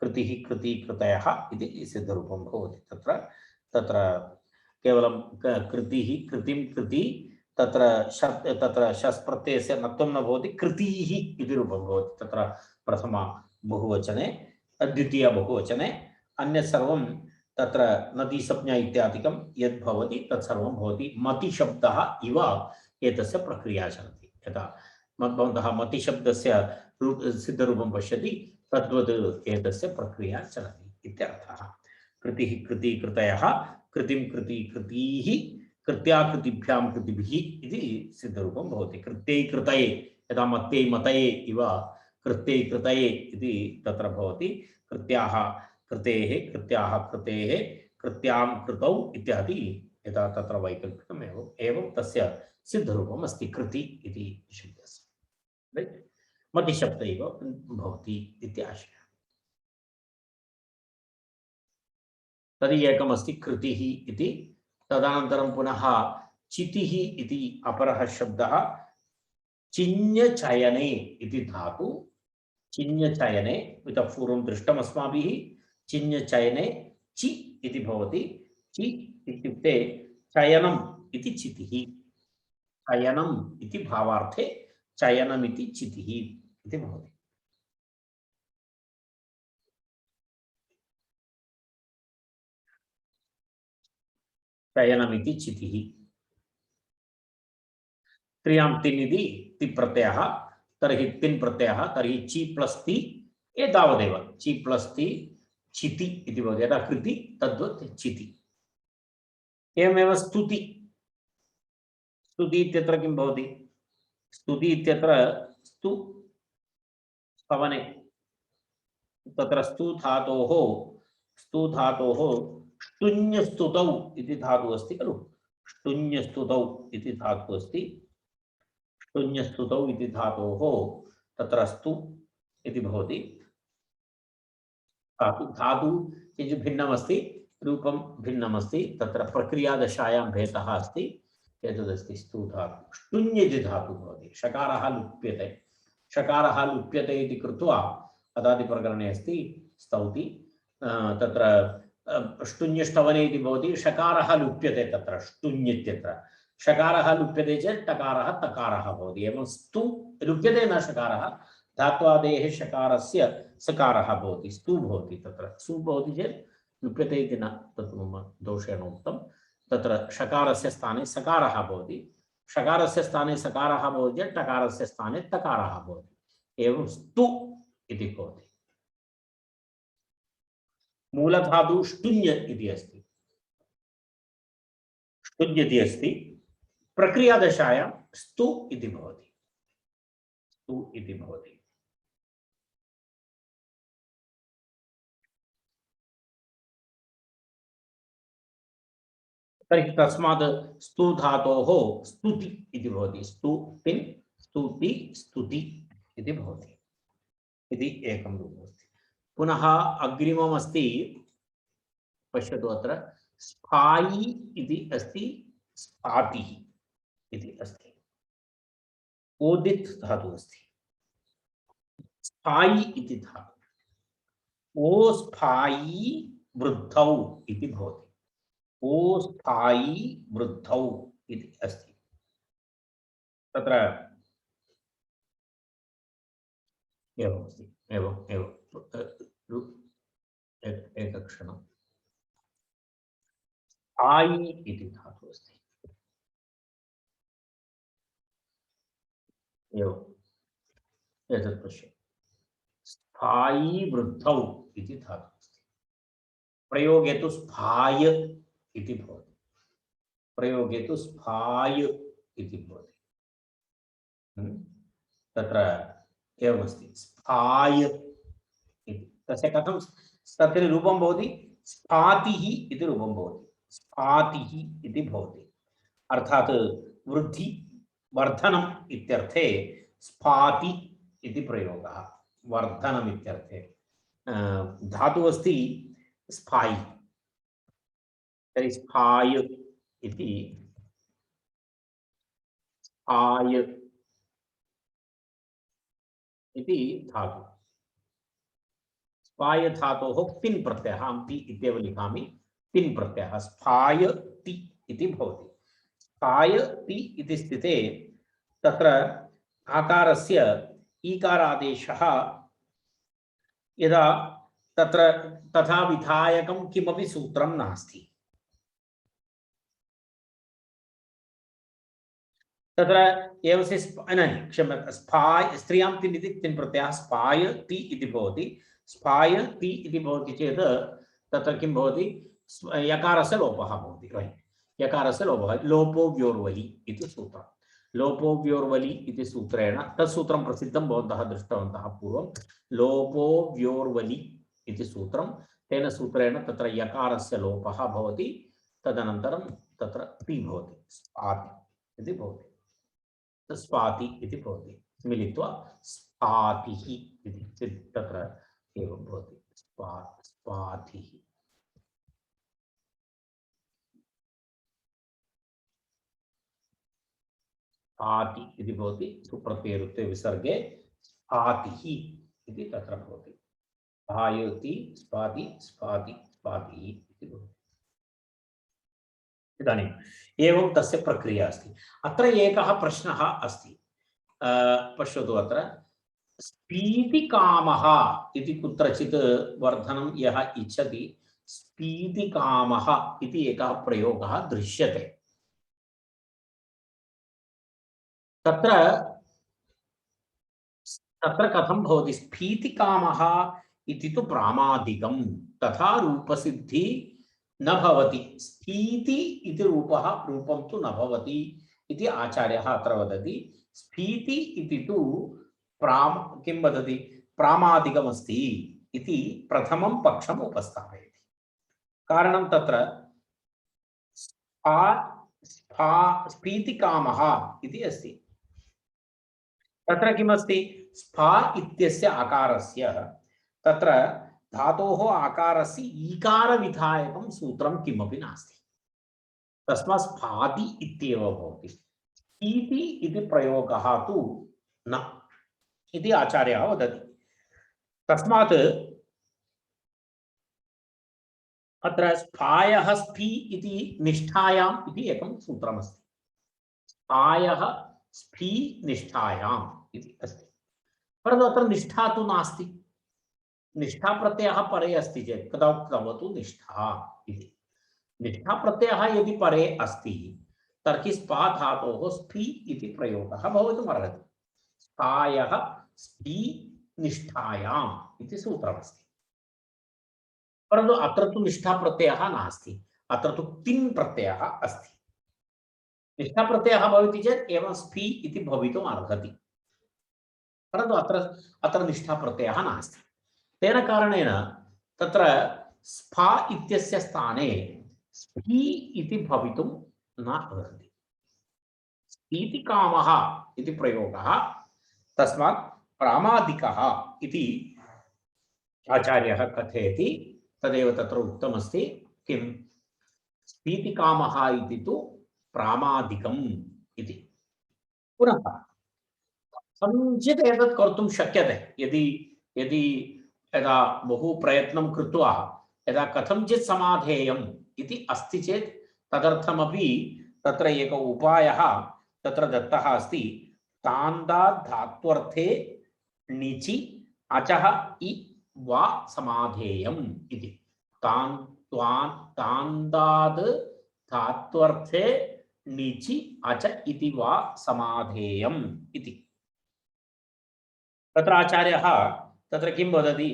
कृतिः कृति कृतयः इति सिद्धरूपं भवति। तत्र तत्र केवलं कृतिः कृतिं कृति तत्र शस् प्रत्ययस्य नत्वं न भवति, कृतीः इति रूपं भवति। तत्र प्रथम बहुवचने, द्वितीय बहुवचने, अन्यत् सर्वं तत्र नदीसंज्ञा इत्यादिकं यद् भवति तत्सर्वं भवति मतिशब्दः इव एतस्य प्रक्रिया चलति। यथा भवन्तः मतिशब्दस्य सिद्धरूपं पश्यति तद्वत् एतस्य प्रक्रिया चलति इत्यर्थः। कृतिः कृति कृतयः, कृतिं कृति कृतीः, कृत्याकृतिभ्यां कृतिभिः इति सिद्धरूपं भवति। कृत्यै कृतये, यदा मत्यै मतये इव कृत्यै कृतये इति तत्र भवति। कृत्याः कृतेः, कृत्याः कृतेः, कृत्यां कृतौ इत्यादि यथा तत्र वैकल्पिकम् एवं तस्य सिद्धरूपम् अस्ति कृति इति शब्दस्य। राइट, मतिशब्द एव भवति इति आशयः। तर्हि एकमस्ति कृतिः इति। तदनन्तरं पुनः चितिः इति अपरः शब्दः। चिन्यचयने इति धातु। चिन्यचयने इतः पूर्वं दृष्टम् अस्माभिः। चिन्यचयने चि इति भवति। चि इत्युक्ते चयनम् इति चितिः। चयनम् इति भावार्थे चयनमिति चितिः इति भवति। चयनमिति चितिः। क्रियां तिन् इति तिप् प्रत्ययः। तर्हि तिन् प्रत्ययः, तर्हि चि प्लस् ति एतावदेव। चि प्लस् ति चिति इति भवति। यदा कृति तद्वत् चिति। एवमेव स्तुति। स्तुति इत्यत्र किं भवति? स्तुति इत्यत्र स्तु स्तवने तत्र स्तु धातोः ष्टुन्यस्तुतौ इति धातुः अस्ति खलु। ष्टुन्यस्तुतौ इति धातुः अस्ति। ष्टुन्यस्तुतौ इति धातोः तत्र स्तु इति भवति। धातु किञ्चित् भिन्नमस्ति, रूपं भिन्नमस्ति। तत्र प्रक्रियादशायां भेदः अस्ति। एतदस्ति स्तु धातु। ष्टुन्य इति धातुः भवति। षकारः लुप्यते। षकारः लुप्यते इति कृत्वा अदादिप्रकरणे अस्ति स्तौति। तत्र ष्टुन्यष्टवने इति भवति। षकारः लुप्यते तत्र ष्टुन्य इत्यत्र। षकारः लुप्यते चेत् टकारः तकारः भवति। एवं स्तु लुप्यते न षकारः, धात्वादेः षकारस्य सकारः भवति, स्तु भवति। तत्र सु भवति चेत् लुप्यते इति न, तत् मम दोषेण उक्तं। तत्र षकारस्य स्थाने सकारः भवति। षकारस्य स्थाने सकारः भवति चेत् टकारस्य स्थाने तकारः भवति। एवं स्तु इति भवति। मूलधातु ष्टुन्य इति अस्ति। ष्टुन्य इति अस्ति। प्रक्रियादशायां स्तु इति भवति। स्तु इति भवति। तर्हि तस्मात् स्तु धातोः स्तुति इति भवति। स्तुतिन् स्तुति स्तुति इति भवति। इति एकं रूपमस्ति। पुनः अग्रिमम् अस्ति, पश्यतु अत्र स्थायी इति अस्ति, स्थातिः इति अस्ति। ओदित् धातुः अस्ति। स्थायी इति धातुः। ओ स्थायी वृद्धौ इति भवति। ओ स्थायी वृद्धौ इति अस्ति। तत्र एवमस्ति। एकक्षणम्। स्थायी इति धातुः अस्ति। एवम् एतत् पश्य। स्थायी वृद्धौ इति धातुः अस्ति। प्रयोगे तु स्फाय इति भवति, प्रयोगे तु स्फाय इति भवति। तत्र एवमस्ति स्फाय इति, तस्य कथं तत्र रूपं भवति, स्फातिः इति रूपं भवति, स्फातिः इति भवति। अर्थात् वृद्धि वर्धनम् इत्यर्थे स्फाति इति प्रयोगः, वर्धनम् इत्यर्थे। धातुः अस्ति स्फायि, तर्हि स्फाय इति, स्फाय इति धातुः। स्फाय धातोः तिन् प्रत्ययः, अहं ति इत्येव लिखामि, तिन् प्रत्ययः स्फाय ति इति भवति। स्फाय ति इति स्थिते तत्र आकारस्य ईकारादेशः यदा तत्र तथा विधायकं किमपि सूत्रं नास्ति। तत्र एवस्य क्षम्यतां, स्फाय स्त्रियां तिन् इति तिन् प्रत्ययः स्फाय ति इति भवति। स्फाय ति इति भवति चेत् तत्र किं भवति, यकारस्य लोपः भवति, राइट्, यकारस्य लोपः, लोपो व्योर्वलि इति सूत्रं। लोपो व्योर्वलि इति सूत्रेण, तत् सूत्रं प्रसिद्धं भवन्तः दृष्टवन्तः पूर्वं, लोपो व्योर्वलि इति सूत्रं, तेन सूत्रेण तत्र यकारस्य लोपः भवति, तदनन्तरं तत्र ति भवति, स्फाति इति भवति, स्फाति इति भवति, मिलित्वा स्फातिः इति तत्र एवं भवति, स्फातिः। स्फाति इति भवति, सुप्रत्ययरुक्ते विसर्गे स्फातिः इति तत्र भवति, स्फायति स्फाति स्फाति स्फातिः इति भवति। इदानीम् एवं तस्य प्रक्रिया अस्ति। अत्र एकः प्रश्नः अस्ति, पश्यतु, अत्र स्फीतिकामः इति कुत्रचित् वर्धनं यः इच्छति, स्फीतिकामः इति एकः प्रयोगः दृश्यते। तत्र तत्र कथं भवति, स्फीतिकामः इति तु प्रामादिकं, तथा रूपसिद्धि न भवति, स्फीति इति रूपं तु न भवति इति आचार्यः अत्र वदति। स्फीति इति तु किं वदति, प्रामादिकमस्ति इति प्रथमं पक्षम् उपस्थापयति। कारणं तत्र स्फीतिकामः इति अस्ति, तत्र किमस्ति, स्फा इत्यस्य आकारस्य तत्र धातोः आकारस्य ईकारविधायकं सूत्रं किमपि नास्ति, तस्मात् स्फाति इत्येव भवति। स्फीति इति प्रयोगः तु न इति आचार्यः वदति। तस्मात् अत्र स्फायः स्फी इति निष्ठायाम् इति एकं सूत्रमस्ति, स्फायः स्फी निष्ठायाम् इति अस्ति, परन्तु अत्र निष्ठा तु नास्ति। निष्ठा प्रत्ययः परे अस्ति चेत् कथमवतु निष्ठा इति, निष्ठा प्रत्ययः यदि परे अस्ति तर्हि स्पा धातोः स्फी इति प्रयोगः भवितुमर्हति। स्फायः स्फी निष्ठायाम् इति सूत्रमस्ति, परन्तु अत्र तु निष्ठा प्रत्ययः नास्ति, अत्र तु तिन् प्रत्ययः अस्ति। निष्ठा प्रत्ययः भवति चेत् एवं स्फी इति भवितुम् अर्हति, परन्तु अत्र निष्ठा प्रत्ययः नास्ति। तेन कारणेन तत्र स्फा इत्यस्य स्थाने स्फी इति भवितुं न अर्हति। स्फीतिकामः इति प्रयोगः तस्मात् प्रामादिकः इति आचार्यः कथयति, तदेव तत्र उक्तमस्ति, किं स्फीतिकामः इति तु प्रामादिकम् इति। पुनः किञ्चित् एतत् कर्तुं शक्यते, यदि यदा बहु प्रयत्नं कृत्वा यदा कथञ्चित् समाधेयम् इति अस्ति चेत् तदर्थमपि तत्र एक उपायः तत्र दत्तः अस्ति। तान्दात् धात्वर्थे णिचि अचः इ वा समाधेयम् इति। तान्दात् धात्वर्थे णिचि अच इति वा समाधेयम् इति। तत्र आचार्यः तत्र किं वदति,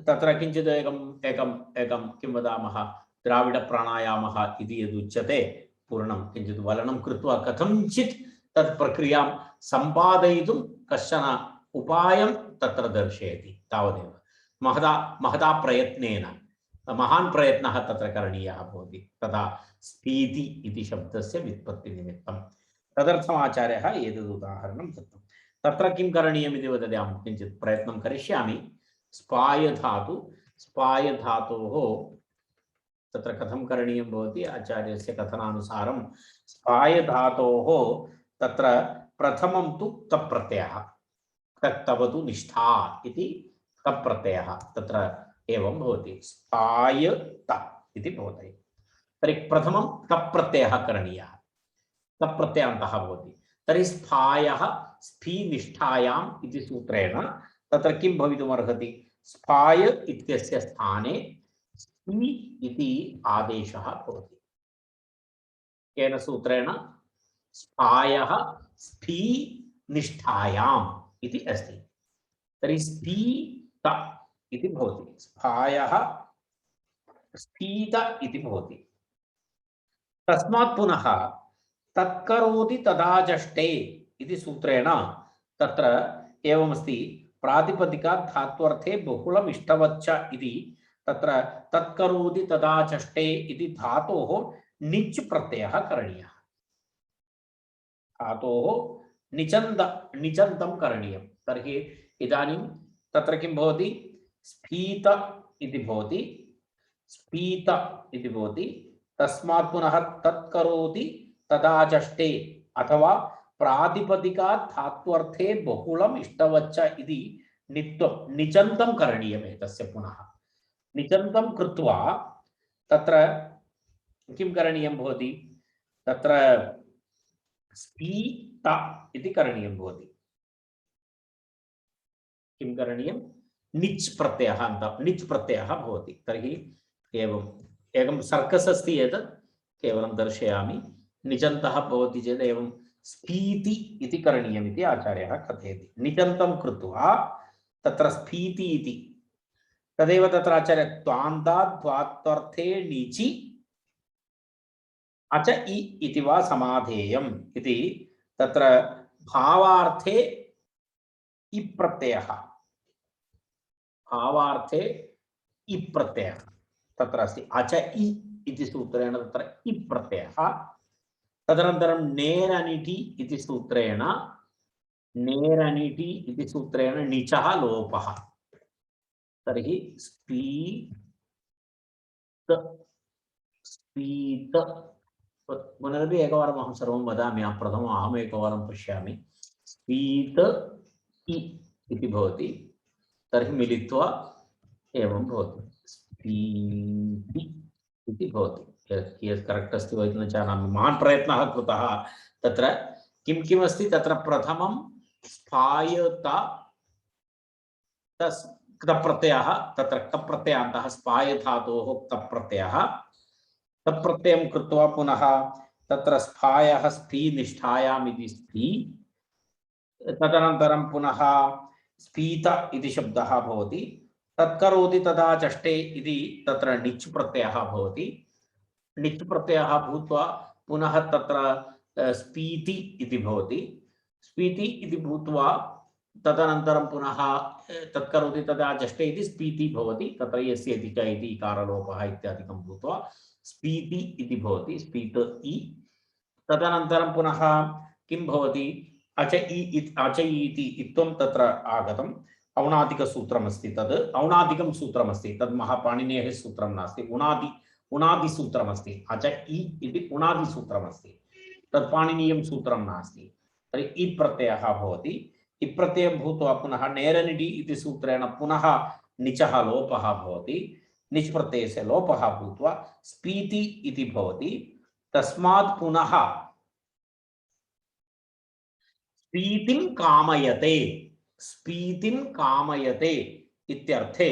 तत्र किञ्चित् एकं एकम् एकं किं वदामः द्राविडप्राणायामः इति यदुच्यते पूर्णं किञ्चित् वलनं कृत्वा कथञ्चित् तत् प्रक्रियां सम्पादयितुं कश्चन उपायं तत्र दर्शयति तावदेव महदा प्रयत्नेन महान् प्रयत्नः तत्र करणीयः भवति तदा स्फीति इति शब्दस्य व्युत्पत्तिनिमित्तं तदर्थम् आचार्यः एतद् उदाहरणं दत्तं तत्र किं करणीयम् इति वदति अहं किञ्चित् प्रयत्नं करिष्यामि स्पाय धातोः तत्र कथं करणीयं भवति आचार्यस्य कथनानुसारं स्पाय धातोः तत्र प्रथमं तु तप् प्रत्ययः तत्तवतु निष्ठा इति तप् प्रत्ययः तत्र एवं भवति स्पाय त इति भवति तर्हि प्रथमं तप् प्रत्ययः करणीयः तप् प्रत्ययान्तः भवति तर्हि स्फायः स्फी निष्ठायाम् इति सूत्रेण तत्र किं भवितुमर्हति स्फाय इत्यस्य स्थाने स्फी इति आदेशः भवति केन सूत्रेण स्फायः स्फी निष्ठायाम् इति अस्ति तर्हि स्फीत इति भवति स्फायः स्फीत इति भवति तस्मात् पुनः तत्करोति तदाजष्टे इति सूत्रेण तत्र एवमस्ति प्रातिपदिकात् धात्वर्थे बहुलम् इष्टवच्च इति तत्र तत्करोति तदाचष्टे इति धातोः निच् प्रत्ययः करणीयः धातोः निचन्तं करणीयं तर्हि इदानीं तत्र किं भवति स्फीत इति भवति स्फीत इति भवति तस्मात् पुनः तत्करोति तदाचष्टे अथवा प्रातिपदिकात् धात्वर्थे बहुलम् इष्टवच्च इति निचन्तं करणीयम् एतस्य पुनः निचन्तं कृत्वा तत्र किं करणीयं भवति तत्र स्फीत इति करणीयं भवति किं करणीयं निच् प्रत्ययः निच् प्रत्ययः भवति तर्हि एवम् एकं सर्कस् अस्ति एतत् केवलं दर्शयामि निचन्तः भवति चेत् एवं स्फीति इति करणीयम् इति आचार्यः कथयति निचन्तं कृत्वा तत्र स्फीति इति तदेव तत्र आचार्य त्वान्तात् द्वात्वर्थे णिचि अच इ इति वा समाधेयम् इति तत्र भावार्थे इ प्रत्ययः भावार्थे इ प्रत्ययः तत्र अस्ति अच इ इति सूत्रेण तत्र इ प्रत्ययः तदनन्तरं नेरनिटि इति सूत्रेण णिचः लोपः तर्हि स्पीत पुनरपि एकवारम् अहं सर्वं वदामि प्रथमम् अहम् एकवारं पश्यामि स्पीत इति भवति तर्हि मिलित्वा एवं भवति स्पीति इति भवति कियत् करेक्ट् अस्ति वा इति न जानामि महान् प्रयत्नः कृतः तत्र किं किम् अस्ति तत्र प्रथमं स्फायत तप्रत्ययः तत्र तप्रत्ययान्तः स्पाय धातोः तप्रत्ययः तप्रत्ययं कृत्वा पुनः तत्र स्फायः स्फी निष्ठायाम् इति स्फी तदनन्तरं पुनः स्फीत इति शब्दः भवति तत्करोति तदा चष्टे इति तत्र णिच् प्रत्ययः भवति णिच् प्रत्ययः भूत्वा पुनः तत्र स्फीति इति भवति स्फीति इति भूत्वा तदनन्तरं पुनः तत्करोति तदा चष्टे इति स्फीति भवति तत्र यस्य इति च इति इकारलोपः इत्यादिकं भूत्वा स्फीति इति भवति स्फीत इ तदनन्तरं पुनः किं भवति अच इति इत्थं तत्र आगतम् औणादिकसूत्रमस्ति तद् औणादिकं सूत्रमस्ति तद् महापाणिनेः सूत्रं नास्ति उणादिसूत्रमस्ति अच इति उणादिसूत्रमस्ति तत् पाणिनीयं सूत्रं नास्ति तर्हि इ प्रत्ययः भवति इ प्रत्ययं भूत्वा पुनः नेरनिडि इति सूत्रेण पुनः निचः लोपः भवति निच् प्रत्ययस्य लोपः भूत्वा स्फीति इति भवति तस्मात् पुनः स्फीतिं कामयते इत्यर्थे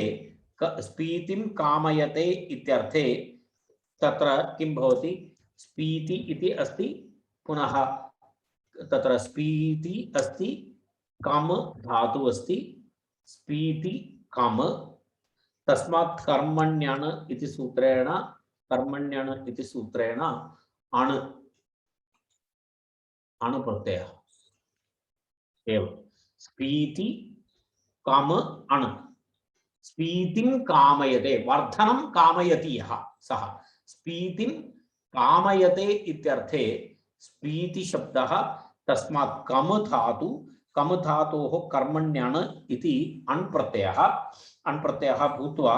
तत्र किं भवति स्फीति इति अस्ति पुनः तत्र स्फीति अस्ति कम धातु अस्ति स्फीति कम तस्मात् कर्मण्यण इति सूत्रेण अण अणु प्रत्ययः एवं स्पीति काम अण स्पीतिं कामयते वर्धनं कामयति यः सः स्पीतिं कामयते इत्यर्थे स्पीति शब्दः तस्मात् कम धातोः कर्मण्यण इति अण् प्रत्ययः भूत्वा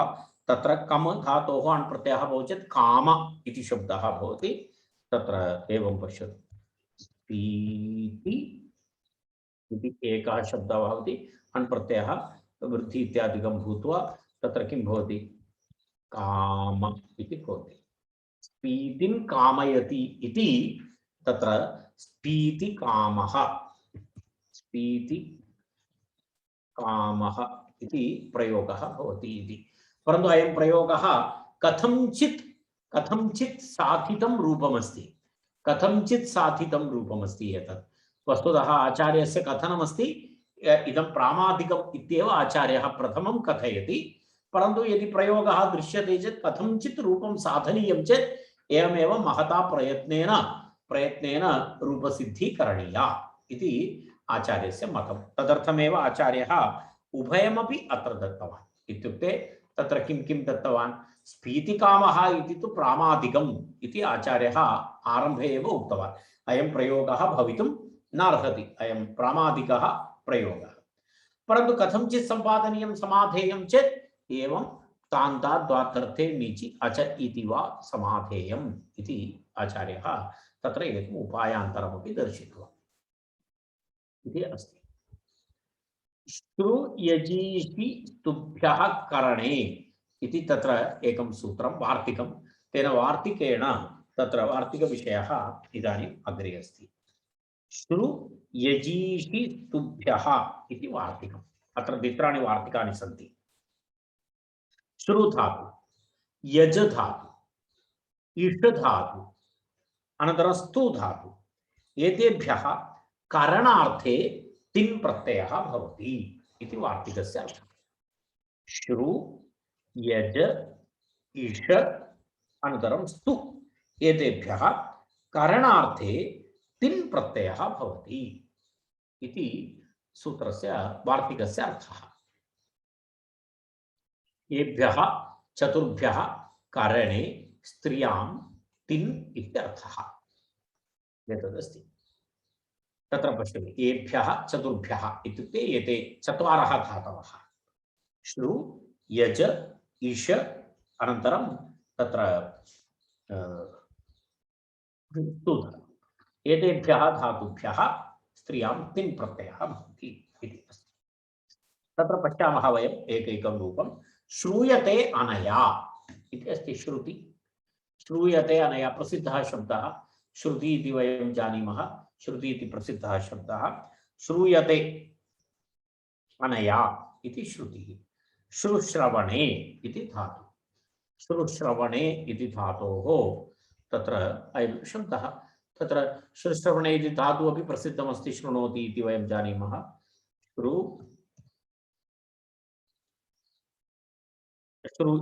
तत्र कम धातोः अण् प्रत्ययः भवति चेत् काम इति शब्दः भवति तत्र एवं पश्यतु स्पीति इति एकः शब्दः भवति अण् प्रत्ययः वृद्धि इत्यादिकं भूत्वा तत्र किं भवति काम इति भवति स्पीतिं कामयति इति तत्र स्पीति कामः इति प्रयोगः भवति इति परन्तु अयं प्रयोगः कथंचित् साधितं रूपमस्ति एतत् वस्तुतः आचार्यस्य कथनमस्ति इदं प्रामादिकम् इत्येव आचार्यः प्रथमं कथयति परन्तु यदि प्रयोगः दृश्यते चेत् कथंचित् रूपं साधनीयं चेत् एवमेव महता प्रयत्नेन रूपसिद्धिः करणीया इति आचार्यस्य मतं तदर्थमेव आचार्यः उभयमपि अत्र दत्तवान् इत्युक्ते तत्र किं दत्तवान् स्फीतिकामः इति तु प्रामादिकम् इति आचार्यः आरम्भे एव उक्तवान् अयं प्रयोगः भवितुं नार्हति अयं प्रामादिकः प्रयोगः परन्तु कथंचित् सम्पादनीयं समाधेयं चेत् एवं तान्ताद्वातर्थे नीचि अच इति वा समाधेयम् इति आचार्यः तत्र एकम् उपायान्तरमपि दर्शितवान् इति अस्ति श्रुयजीषि स्तुभ्यः करणे इति तत्र एकं सूत्रं वार्तिकं तेन वार्तिकेण तत्र वार्तिकविषयः इदानीम् अग्रे अस्ति श्रुयजीषि स्तुभ्यः इति वार्तिकम् अत्र द्वित्राणि वार्तिकानि सन्ति श्रु धातु यज धातु इष धातु अनन्तरं स्तु धातु एतेभ्यः करणार्थे तिन् प्रत्ययः भवति इति वार्तिकस्य अर्थः श्रु यज इष अनन्तरं स्तु एतेभ्यः करणार्थे तिन् प्रत्ययः भवति इति सूत्रस्य वार्तिकस्य अर्थः येभ्यः चतुर्भ्यः करणे स्त्रियां तिन् इत्यर्थः एतदस्ति तत्र पश्यतु येभ्यः चतुर्भ्यः इत्युक्ते एते चत्वारः धातवः श्रु यज इष अनन्तरं तत्र स्तु एतेभ्यः धातुभ्यः स्त्रियां तिन् प्रत्ययः भवति इति अस्ति तत्र पश्यामः वयम् एकैकं रूपं श्रूयते अनया इति अस्ति श्रुति श्रूयते अनया प्रसिद्धः शब्दः श्रुति इति वयं जानीमः श्रुति इति प्रसिद्धः शब्दः श्रूयते अनया इति श्रुतिः श्रुश्रवणे इति धातु श्रुश्रवणे इति धातोः तत्र अयं शब्दः तत्र श्रुश्रवणे इति धातु अपि प्रसिद्धमस्ति शृणोति इति वयं जानीमः श्रु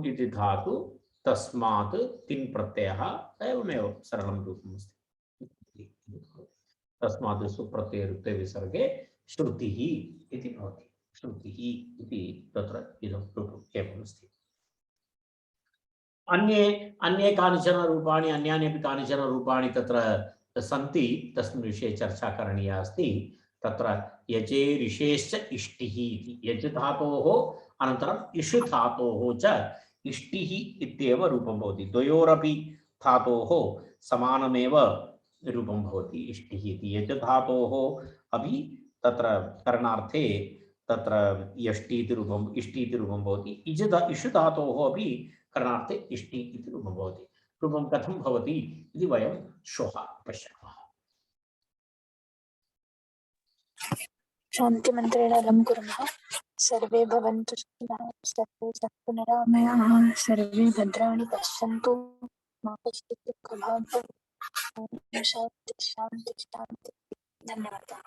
इति धातु तस्मात् तिन् प्रत्ययः एवमेव सरलं रूपमस्ति तस्मात् सुप्रत्ययरुक्ते विसर्गे श्रुतिः इति भवति श्रुतिः इति तत्र इदं रूपम् एवमस्ति अन्ये कानिचन रूपाणि अन्यानि अपि कानिचन रूपाणि तत्र सन्ति तस्मिन् विषये चर्चा करणीया अस्ति तत्र यजे ऋषेश्च इष्टिः इति यज धातोः अनन्तरम् इष धातोः च इष्टिः इत्येव रूपं भवति द्वयोरपि धातोः समानमेव रूपं भवति इष्टिः इति यज धातोः अपि तत्र करणार्थे तत्र यष्टि इति रूपम् इष्टि इति रूपं भवति इष धातोः अपि करणार्थे इष्टि इति रूपं भवति रूपं कथं भवति इति वयं श्वः पश्यामः शान्तिमन्त्रेण लं कुर्मः सर्वे भवन्तु सुखिनः सर्वे सन्तु निरामयाः सर्वे भद्राणि पश्यन्तु मा कश्चित् दुःखभाग् भवेत्। शान्ति शान्ति शान्ति धन्यवादाः।